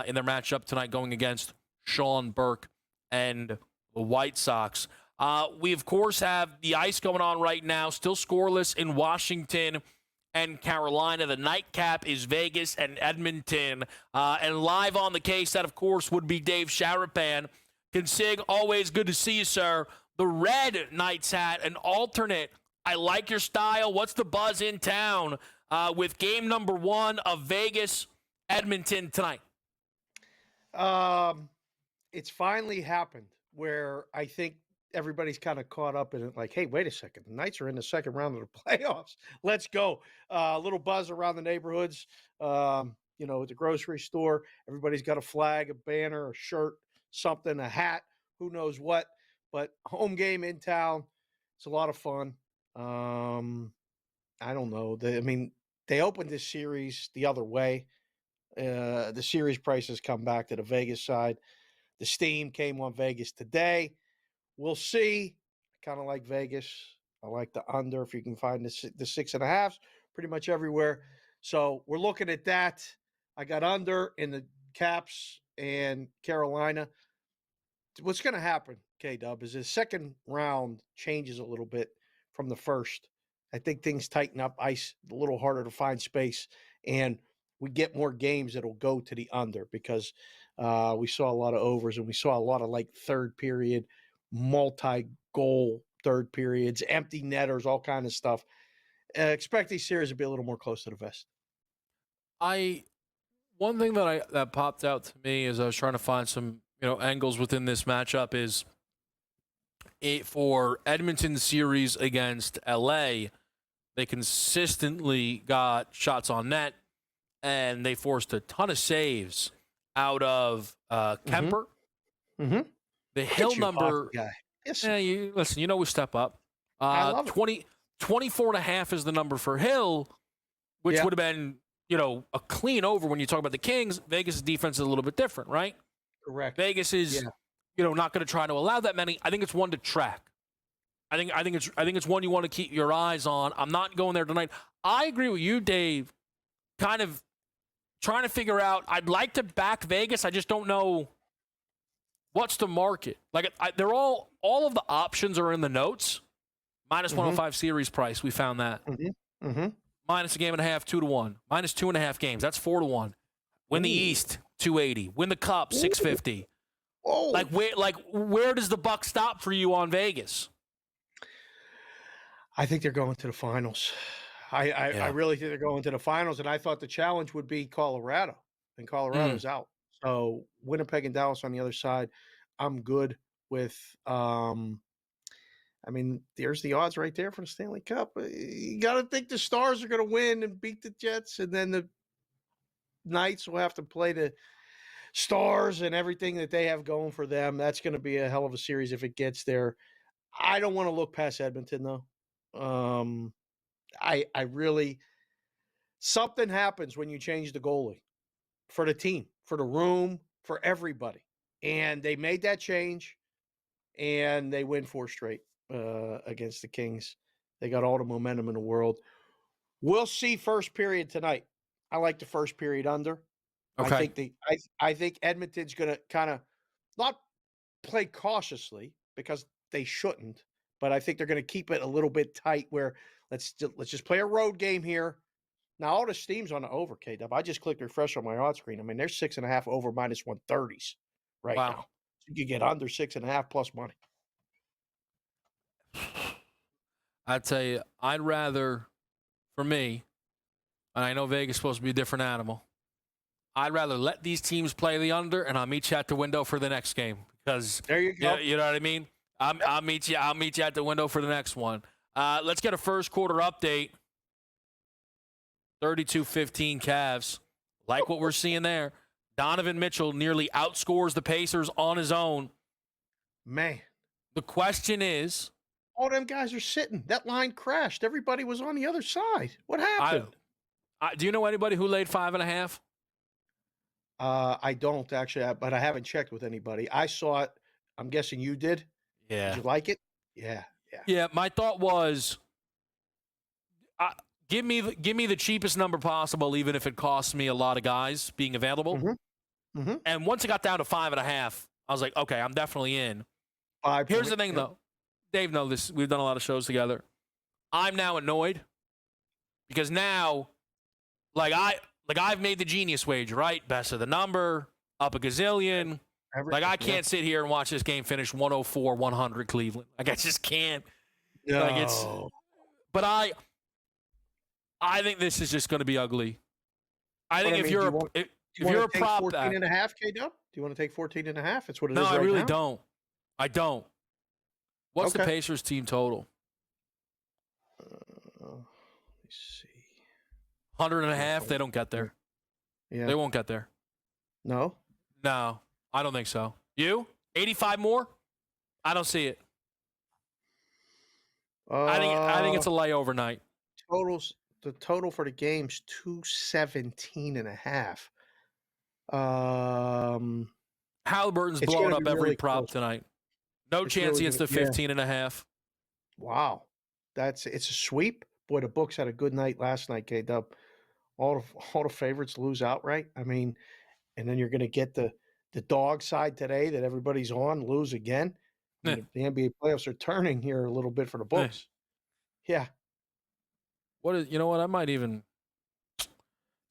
in their matchup tonight going against Sean Burke and the White Sox. We, of course, have the ice going on right now, still scoreless in Washington and Carolina. The nightcap is Vegas and Edmonton. And live on the case, that, of course, would be Dave Sharapan. Consig, always good to see you, sir. The red Knights hat, an alternate. I like your style. What's the buzz in town with game number 1 of Vegas, Edmonton tonight? It's finally happened where I think everybody's kind of caught up in it. Like, hey, wait a second. The Knights are in the second round of the playoffs. Let's go. A little buzz around the neighborhoods. At the grocery store, everybody's got a flag, a banner, a shirt, something, a hat, who knows what. But home game in town, it's a lot of fun. I don't know. They opened this series the other way. The series prices come back to the Vegas side. The steam came on Vegas today. We'll see. I kind of like Vegas. I like the under if you can find the 6.5s pretty much everywhere. So we're looking at that. I got under in the Caps and Carolina. What's going to happen, K-Dub, is the second round changes a little bit from the first. I think things tighten up, ice a little harder to find space, and we get more games that'll go to the under because we saw a lot of overs and we saw a lot of like third period, multi-goal third periods, empty netters, all kind of stuff. Expect these series to be a little more close to the vest. One thing that popped out to me as I was trying to find some angles within this matchup is for Edmonton series against LA, they consistently got shots on net and they forced a ton of saves out of Kemper. Mm-hmm. The Hill number, guy. Yes. Listen, we step up. I love 24.5 is the number for Hill, which would have been a clean over when you talk about the Kings. Vegas' defense is a little bit different, right? Correct. Vegas is, not going to try to allow that many. I think it's one to track. I think it's one you want to keep your eyes on. I'm not going there tonight. I agree with you, Dave. Kind of trying to figure out. I'd like to back Vegas. I just don't know what's the market. Like they're all of the options are in the notes. Minus 105 series price. We found that. Minus a game and a half, 2-1. Minus 2.5 games. That's 4-1. Win the East, 280. Win the Cup, 650. Oh. Where does the buck stop for you on Vegas? I think they're going to the finals. I really think they're going to the finals, and I thought the challenge would be Colorado, and Colorado's out. So Winnipeg and Dallas on the other side, I'm good with. There's the odds right there for the Stanley Cup. You got to think the Stars are going to win and beat the Jets, and then the Knights will have to play the Stars and everything that they have going for them. That's going to be a hell of a series if it gets there. I don't want to look past Edmonton, though. I really – something happens when you change the goalie for the team, for the room, for everybody. And they made that change, and they win 4 straight. Against the Kings. They got all the momentum in the world. We'll see first period tonight. I like the first period under. Okay. I think Edmonton's going to kind of not play cautiously because they shouldn't, but I think they're going to keep it a little bit tight where let's just play a road game here. Now all the steam's on the over, K-Dub. I just clicked refresh on my odds screen. I mean, there's 6.5 over minus 130s right now. So you can get under 6.5 plus money. I'd tell you, I'd rather, for me, and I know Vegas is supposed to be a different animal, I'd rather let these teams play the under, and I'll meet you at the window for the next game. Because there you go. You know what I mean? I'll meet you at the window for the next one. Let's get a first quarter update. 32-15 Cavs. Like what we're seeing there. Donovan Mitchell nearly outscores the Pacers on his own. Man. The question is, all them guys are sitting. That line crashed. Everybody was on the other side. What happened? Do you know anybody who laid 5.5? I don't actually, but I haven't checked with anybody. I saw it. I'm guessing you did. Yeah. Did you like it? Yeah. Yeah. My thought was, give me the cheapest number possible, even if it costs me a lot of guys being available. And once it got down to 5.5, I was like, okay, I'm definitely in. Here's the thing, though. Dave knows this. We've done a lot of shows together. I'm now annoyed because now, I've made the genius wager, right? Best of the number, up a gazillion. I can't sit here and watch this game finish 104-100 Cleveland. I just can't. No. But I think this is just going to be ugly. I think if you're a prop 14.5, K-Dub? Do you want to take 14.5? It's what it is right now. No, I really now? don't. I don't. What's the Pacers team total? Let me see. 100.5. They don't get there. Yeah. They won't get there. No, I don't think so. You? 85 more? I don't see it. I think it's a layover night. The total for the game's 217.5. Halliburton's blowing up every really prop tonight. No chance he gets to 15.5. Wow. It's a sweep. Boy, the books had a good night last night, K-Dub. all the favorites lose outright. I mean, and then you're going to get the dog side today that everybody's on lose again. I mean, the NBA playoffs are turning here a little bit for the books. Yeah. You know what? I might even.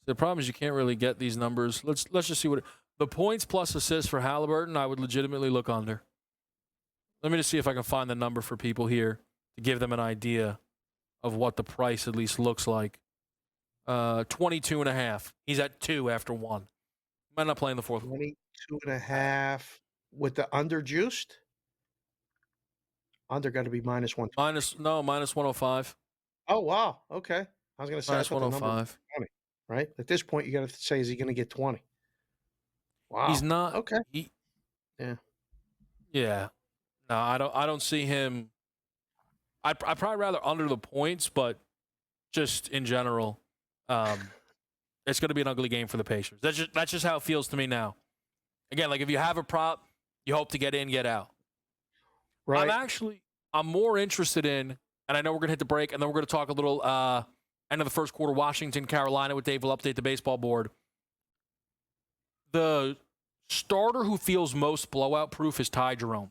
The problem is you can't really get these numbers. Let's just see what the points plus assists for Halliburton. I would legitimately look under. Let me just see if I can find the number for people here to give them an idea of what the price at least looks like. 22.5. He's at 2 after 1. Might not play in the fourth. 22.5 with the under juiced. Under got to be minus 1. Minus 105. Oh wow. Okay. I was going to say Minus 105. 20, right? At this point, you got to say, is he going to get 20? Wow. He's not. Okay. Yeah. Yeah. No, I don't see him. I'd probably rather under the points, but just in general, it's going to be an ugly game for the Pacers. That's just how it feels to me now. Again, like if you have a prop, you hope to get in, get out. Right. I'm more interested in, and I know we're going to hit the break, and then we're going to talk a little end of the first quarter, Washington, Carolina, with Dave will update the baseball board. The starter who feels most blowout proof is Ty Jerome.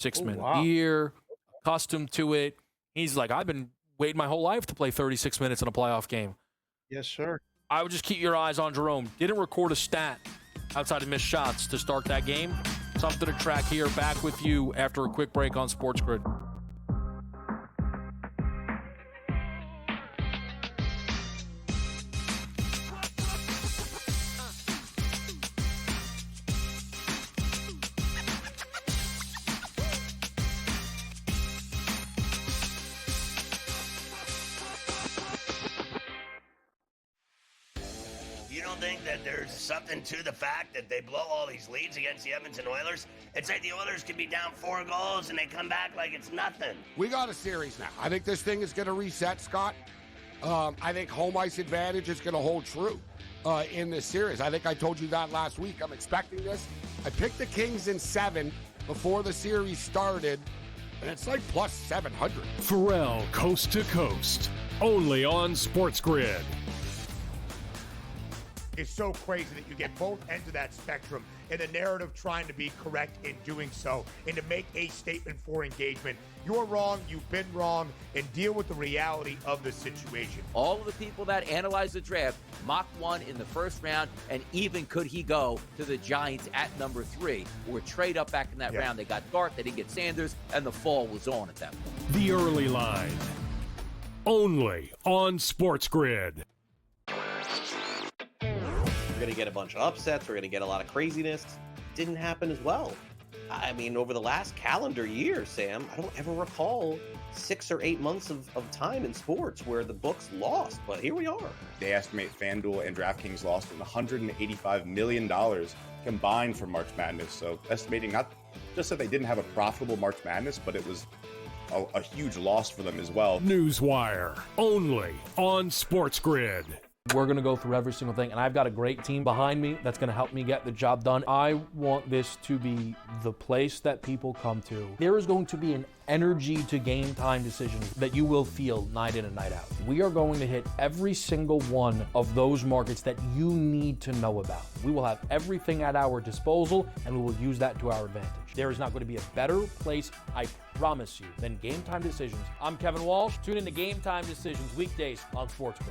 6-minute year, accustomed to it. He's like, I've been waiting my whole life to play 36 minutes in a playoff game. Yes, sir. I would just keep your eyes on Jerome. Didn't record a stat outside of missed shots to start that game. Something to track here. Back with you after a quick break on SportsGrid. Think that there's something to the fact that they blow all these leads against the Edmonton Oilers? It's like the Oilers could be down 4 goals and they come back like it's nothing. We got a series now. I think this thing is going to reset, Scott. I think home ice advantage is going to hold true in this series. I think I told you that last week. I'm expecting this. I picked the Kings in 7 before the series started, and it's like plus 700. Pharrell Coast to Coast, only on SportsGrid. It's so crazy that you get both ends of that spectrum and the narrative trying to be correct in doing so and to make a statement for engagement. You're wrong, you've been wrong, and deal with the reality of the situation. All of the people that analyzed the draft mocked one in the first round, and even could he go to the Giants at number 3 or trade up back in that round. They got Dart, they didn't get Sanders, and the fall was on at that point. The early line, only on SportsGrid. We're going to get a bunch of upsets. We're going to get a lot of craziness. Didn't happen as well. I mean, over the last calendar year, Sam, I don't ever recall 6 or 8 months of time in sports where the books lost, but here we are. They estimate FanDuel and DraftKings lost $185 million combined for March Madness. So estimating not just that they didn't have a profitable March Madness, but it was a huge loss for them as well. Newswire, only on SportsGrid. We're going to go through every single thing, and I've got a great team behind me that's going to help me get the job done. I want this to be the place that people come to. There is going to be an energy to game time decisions that you will feel night in and night out. We are going to hit every single one of those markets that you need to know about. We will have everything at our disposal, and we will use that to our advantage. There is not going to be a better place, I promise you, than Game Time Decisions. I'm Kevin Walsh. Tune in to Game Time Decisions weekdays on SportsGrid.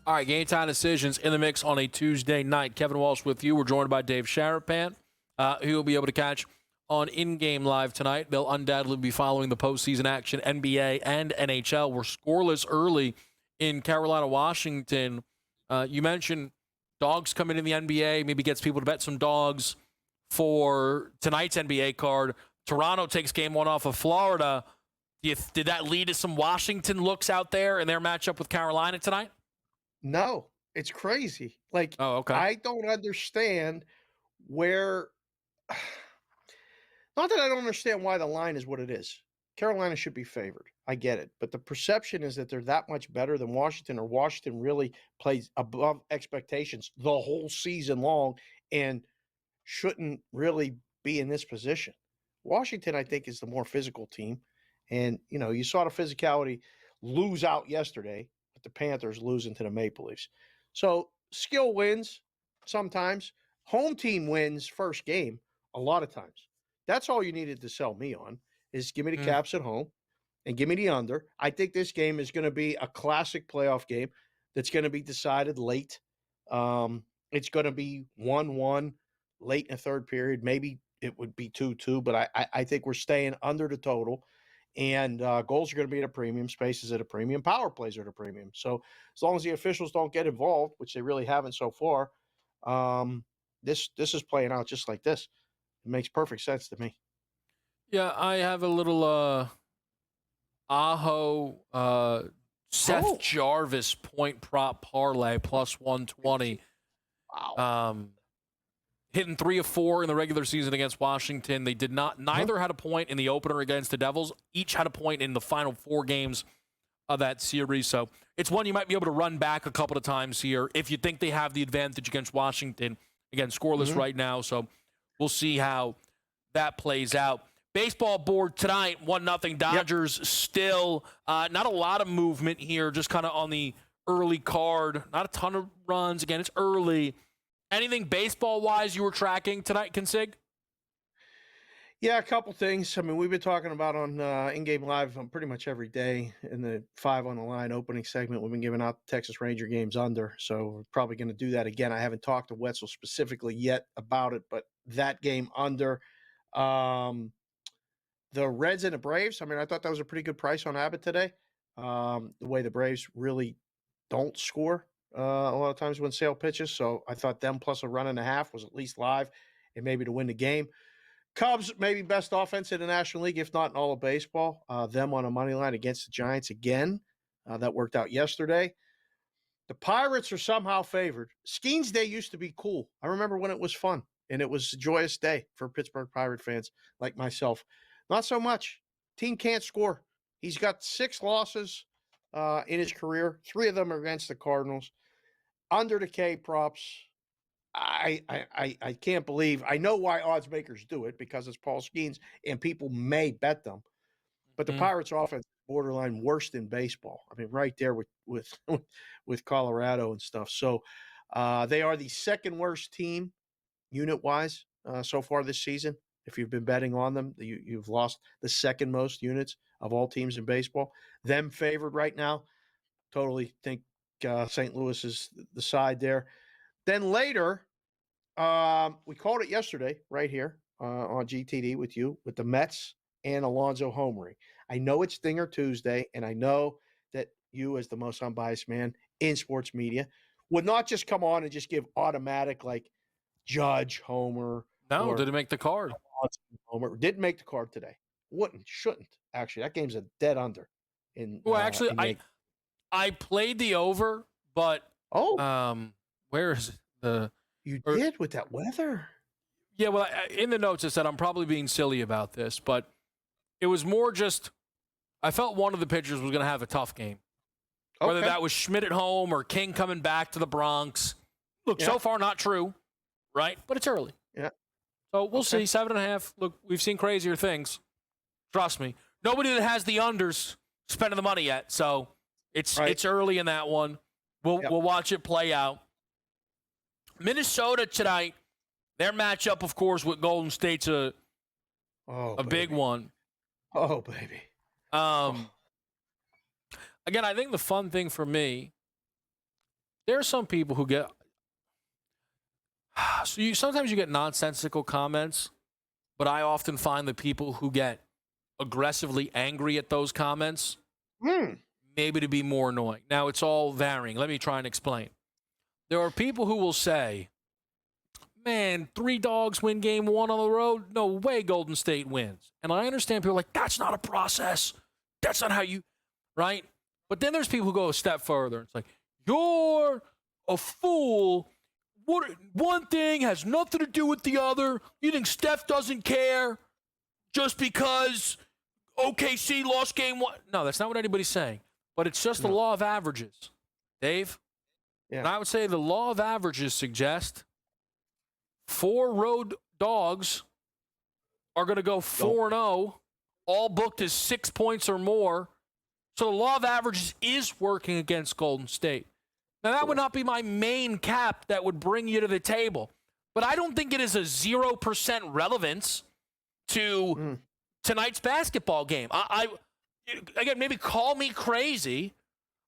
All right, Game Time Decisions in the mix on a Tuesday night. Kevin Walsh with you. We're joined by Dave Sharapan, who you'll be able to catch on In-Game Live tonight. They'll undoubtedly be following the postseason action, NBA and NHL. We're scoreless early in Carolina, Washington. You mentioned dogs coming in the NBA, maybe gets people to bet some dogs for tonight's NBA card. Toronto takes game 1 off of Florida. Did that lead to some Washington looks out there in their matchup with Carolina tonight? No, it's crazy. Like, I don't understand where. Not that I don't understand why the line is what it is. Carolina should be favored. I get it. But the perception is that they're that much better than Washington, or Washington really plays above expectations the whole season long and shouldn't really be in this position. Washington, I think, is the more physical team. And, you saw the physicality lose out yesterday, with the Panthers losing to the Maple Leafs. So skill wins sometimes. Home team wins first game a lot of times. That's all you needed to sell me on, is give me the Caps at home and give me the under. I think this game is going to be a classic playoff game that's going to be decided late. It's going to be 1-1 late in the third period. Maybe it would be 2-2, but I think we're staying under the total. And goals are going to be at a premium, spaces at a premium, power plays are at a premium. So as long as the officials don't get involved, which they really haven't so far, this is playing out just like this. It makes perfect sense to me. Yeah, I have a little Seth Jarvis point prop parlay plus 120. Wow. Hitting 3 of 4 in the regular season against Washington. They did not. Neither had a point in the opener against the Devils. Each had a point in the final 4 games of that series. So it's one you might be able to run back a couple of times here if you think they have the advantage against Washington. Again, scoreless right now. So we'll see how that plays out. Baseball board tonight, 1-0 Dodgers. Still not a lot of movement here, just kind of on the early card. Not a ton of runs. Again, it's early. Anything baseball-wise you were tracking tonight, Consig? Yeah, a couple things. I mean, we've been talking about on In-Game Live pretty much every day in the 5 on the Line opening segment. We've been giving out Texas Ranger games under, so we're probably going to do that again. I haven't talked to Wetzel specifically yet about it, but that game under. The Reds and the Braves, I mean, I thought that was a pretty good price on Abbott today. The way the Braves really don't score a lot of times when Sale pitches. So I thought them plus a run and a half was at least live and maybe to win the game. Cubs, maybe best offense in the National League, if not in all of baseball. Them on a money line against the Giants again. That worked out yesterday. The Pirates are somehow favored. Skeens Day used to be cool. I remember when it was fun, and it was a joyous day for Pittsburgh Pirate fans like myself. Not so much. Team can't score. He's got 6 losses in his career. 3 of them are against the Cardinals. Under the K props. I can't believe. I know why odds makers do it, because it's Paul Skeens and people may bet them. But the Pirates' offense is borderline worse than baseball. I mean, right there with Colorado and stuff. So they are the second worst team unit-wise so far this season. If you've been betting on them, you've lost the second most units of all teams in baseball. Them favored right now. Totally think St. Louis is the side there. Then later, we called it yesterday right here on GTD with you, with the Mets and Alonso homering. I know it's Dinger Tuesday, and I know that you, as the most unbiased man in sports media, would not just come on and just give automatic, like, Judge homer. No, didn't make the card. Homer didn't make the card today. Shouldn't actually. That game's a dead under. I played the over, but where is it? You did with that weather. Yeah, well, in the notes it said I'm probably being silly about this, but it was more just I felt one of the pitchers was going to have a tough game. Whether that was Schmidt at home or King coming back to the Bronx. Look, so far not true, right? But it's early. Yeah. So we'll see. 7.5. Look, we've seen crazier things. Trust me. Nobody that has the unders spending the money yet, so it's early in that one. We'll watch it play out. Minnesota tonight, their matchup, of course, with Golden State's a big one. Oh, baby. Again, I think the fun thing for me, there are some people who get sometimes you get nonsensical comments, but I often find the people who get aggressively angry at those comments maybe to be more annoying. Now, it's all varying. Let me try and explain. There are people who will say, man, 3 dogs win game 1 on the road? No way Golden State wins. And I understand people are like, that's not a process. That's not how you, right? But then there's people who go a step further. It's like, you're a fool. One thing has nothing to do with the other. You think Steph doesn't care just because OKC lost game one. No, that's not what anybody's saying. But it's just the law of averages, Dave. Yeah. And I would say the law of averages suggest 4 road dogs are going to go 4-0, all booked as 6 points or more. So the law of averages is working against Golden State. Now, that would not be my main cap that would bring you to the table. But I don't think it is a 0% relevance to tonight's basketball game. Again, maybe call me crazy,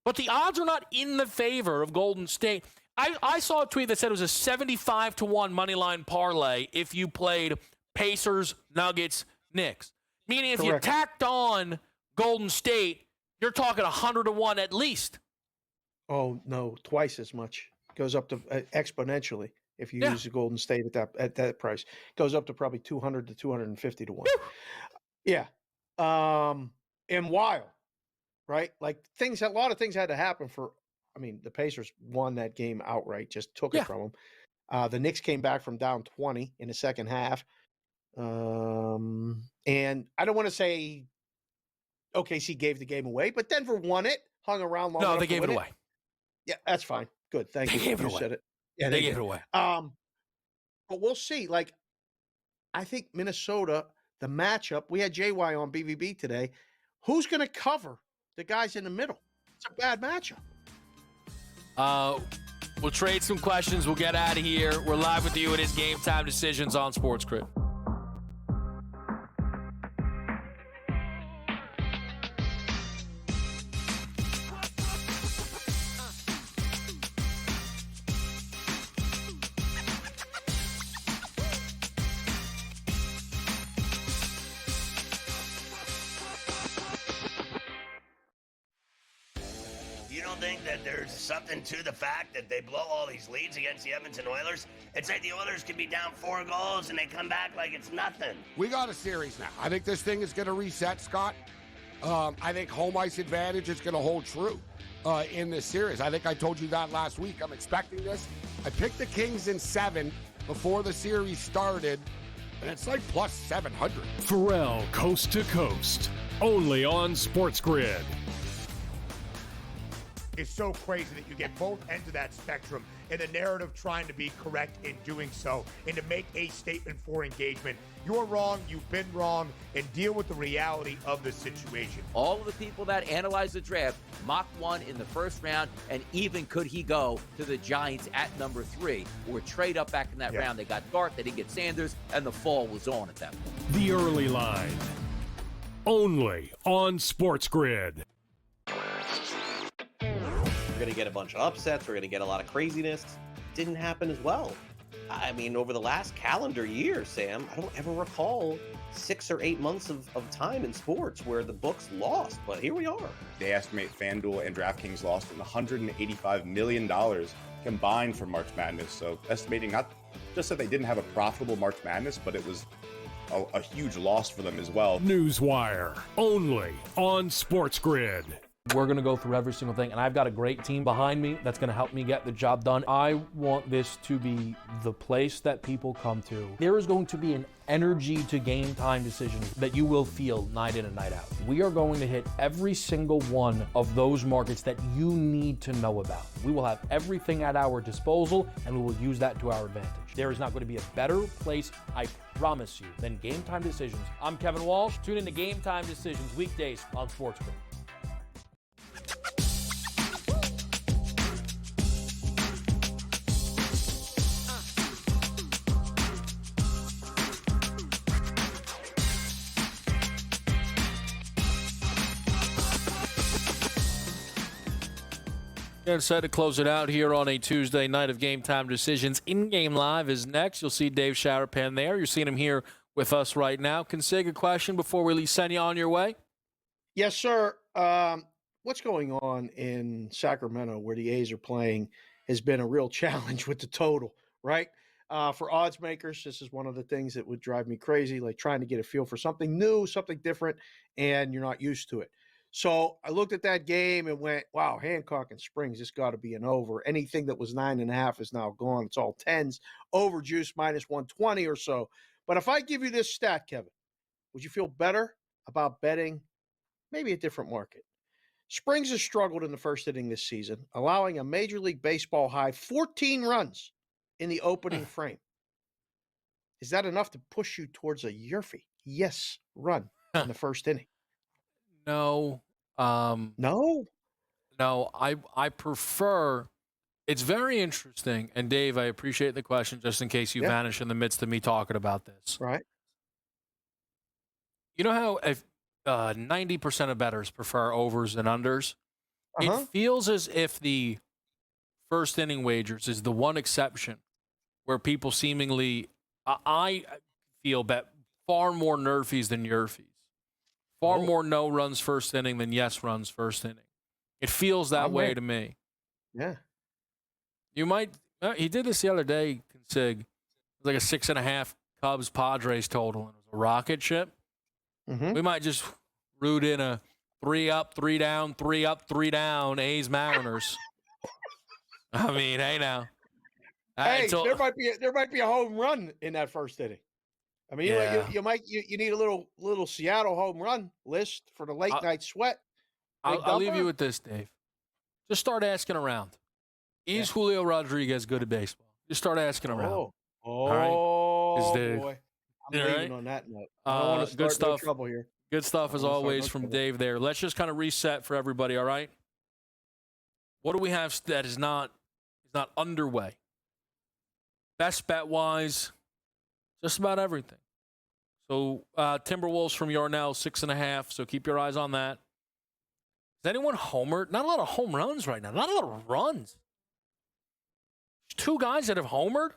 but the odds are not in the favor of Golden State. I saw a tweet that said it was a 75-1 money line parlay if you played Pacers, Nuggets, Knicks. Meaning if you tacked on Golden State, you're talking 100-1 at least. Oh, no, twice as much. Goes up to exponentially if you use the Golden State at that price. Goes up to probably 200 to 250 to 1. Yeah. And wild, right? Like a lot of things had to happen the Pacers won that game outright, just took it from them. The Knicks came back from down 20 in the second half. And I don't want to say OKC gave the game away, but Denver won it, hung around long enough. No, they gave it away. Yeah, that's fine. Good. Thank you. They gave it You away. said it. Yeah, they gave it away. But we'll see. Like, I think Minnesota, the matchup, we had JY on BVB today. Who's going to cover the guys in the middle? It's a bad matchup. We'll trade some questions. We'll get out of here. We're live with you. It is Game Time Decisions on SportsGrid. Think that there's something to the fact that they blow all these leads against the Edmonton Oilers? It's like the Oilers could be down 4 goals and they come back like it's nothing. We got a series now. I think this thing is going to reset, Scott. I think home ice advantage is going to hold true in this series. I think I told you that last week. I'm expecting this. I picked the Kings in 7 before the series started, and it's like plus 700. Pharrell Coast to Coast, only on SportsGrid. It's so crazy that you get both ends of that spectrum and the narrative trying to be correct in doing so and to make a statement for engagement. You're wrong, you've been wrong, and deal with the reality of the situation. All of the people that analyzed the draft mocked one in the first round, and even could he go to the Giants at number 3 or trade up back in that round. They got Dart, they didn't get Sanders, and the fall was on at that point. The early line, only on SportsGrid. We're going to get a bunch of upsets. We're going to get a lot of craziness. Didn't happen as well. I mean, over the last calendar year, Sam, I don't ever recall 6 or 8 months of time in sports where the books lost, but here we are. They estimate FanDuel and DraftKings lost $185 million combined for March Madness. So estimating not just that they didn't have a profitable March Madness, but it was a huge loss for them as well. Newswire, only on SportsGrid. We're going to go through every single thing, and I've got a great team behind me that's going to help me get the job done. I want this to be the place that people come to. There is going to be an energy to game time decisions that you will feel night in and night out. We are going to hit every single one of those markets that you need to know about. We will have everything at our disposal, and we will use that to our advantage. There is not going to be a better place, I promise you, than Game Time Decisions. I'm Kevin Walsh. Tune in to Game Time Decisions weekdays on SportsGrid. Set to close it out here on a Tuesday night of Game Time Decisions. In-game live is next. You'll see Dave Sharapan there. You're seeing him here with us right now. Consig, a question before we send you on your way? Yes, sir. What's going on in Sacramento where the A's are playing has been a real challenge with the total, right? For odds makers, this is one of the things that would drive me crazy, like trying to get a feel for something new, something different, and you're not used to it. So I looked at that game and went, wow, Hancock and Springs, this got to be an over. Anything that was 9.5 is now gone. It's all 10s. Over juice minus 120 or so. But if I give you this stat, Kevin, would you feel better about betting maybe a different market. Springs has struggled in the first inning this season, allowing a Major League Baseball high 14 runs in the opening frame. Is that enough to push you towards a Yurfie? Yes, run in the first inning. No. No? No, I prefer. It's very interesting. And Dave, I appreciate the question just in case you vanish in the midst of me talking about this. Right. You know how if 90% of bettors prefer overs and unders? It feels as if the first inning wagers is the one exception where people seemingly, I feel, bet far more nerfies than Yurfies. Far more no runs first inning than yes runs first inning. It feels that way to me. Yeah. You might, he did this the other day, Sig. It was like a 6.5 Cubs Padres total, and it was a rocket ship. We might just root in a 3 up, 3 down, 3 up, 3 down, A's Mariners. I mean, hey now. Hey, there might be a home run in that first inning. I mean, you need a little Seattle home run list for the late night sweat. I'll leave you with this, Dave. Just start asking around. Is Julio Rodriguez good at baseball? Just start asking around. Boy. I'm leaving on that note. I don't want to good start stuff. no trouble here. Good stuff as always from Dave there. Let's just kind of reset for everybody, all right? What do we have that is not underway? Best bet-wise, just about everything. So Timberwolves from Yarnell, 6.5, so keep your eyes on that. Is anyone homered? Not a lot of home runs right now. Not a lot of runs. There's 2 guys that have homered.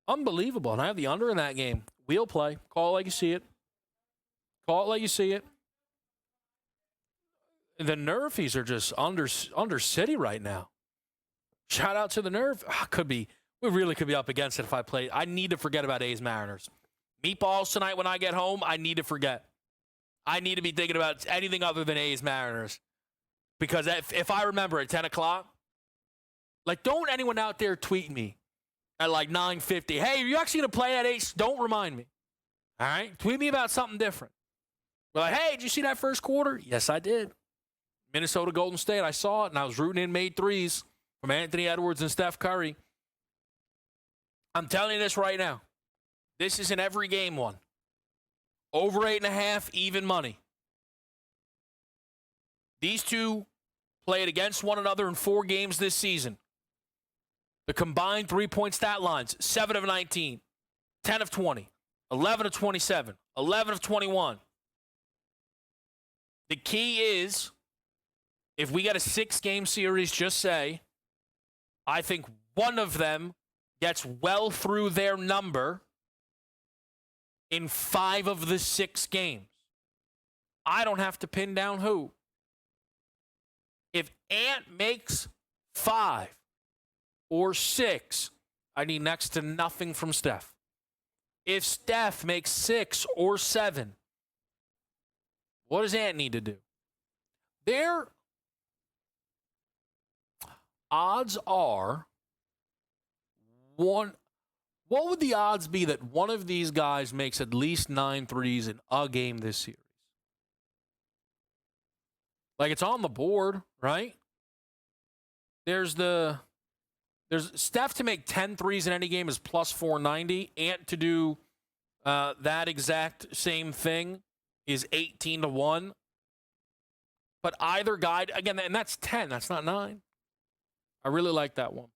Unbelievable. And I have the under in that game. Wheel play. Call it like you see it. Call it like you see it. The Nerfies are just under city right now. Shout out to the Nerf. We really could be up against it if I play. I need to forget about A's Mariners. Meatballs tonight when I get home, I need to forget. I need to be thinking about anything other than A's Mariners. Because if I remember at 10 o'clock, like, don't anyone out there tweet me at like 9:50. Hey, are you actually going to play at 8? Don't remind me. All right? Tweet me about something different. We're like, hey, did you see that first quarter? Yes, I did. Minnesota Golden State, I saw it, and I was rooting in made threes from Anthony Edwards and Steph Curry. I'm telling you this right now. This is an every game one. Over 8.5, even money. These two played against one another in 4 games this season. The combined 3-point stat lines, 7 of 19, 10 of 20, 11 of 27, 11 of 21. The key is, if we get a 6-game series, just say, I think one of them gets well through their number in 5 of the 6 games. I don't have to pin down who. If Ant makes 5 or 6, I need next to nothing from Steph. If Steph makes 6 or 7, what does Ant need to do? Their odds are what would the odds be that one of these guys makes at least 9 threes in a game this series? Like, it's on the board, right? There's Steph to make 10 threes in any game is plus 490. Ant to do that exact same thing is 18-1. But either guy, again, and that's 10. That's not 9. I really like that one.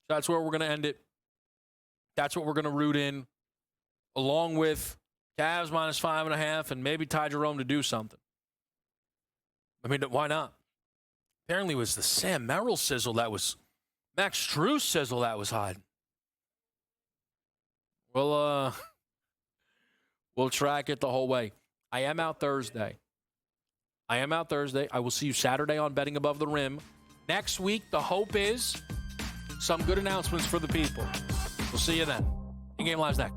That's where we're going to end it. That's what we're going to root in, along with Cavs minus 5.5 and maybe Ty Jerome to do something. I mean, why not? Apparently it was the Sam Merrill sizzle that was, Max Strus sizzle that was hiding. We'll track it the whole way. I am out Thursday. I will see you Saturday on Betting Above the Rim. Next week, the hope is some good announcements for the people. We'll see you then. In-game live's next.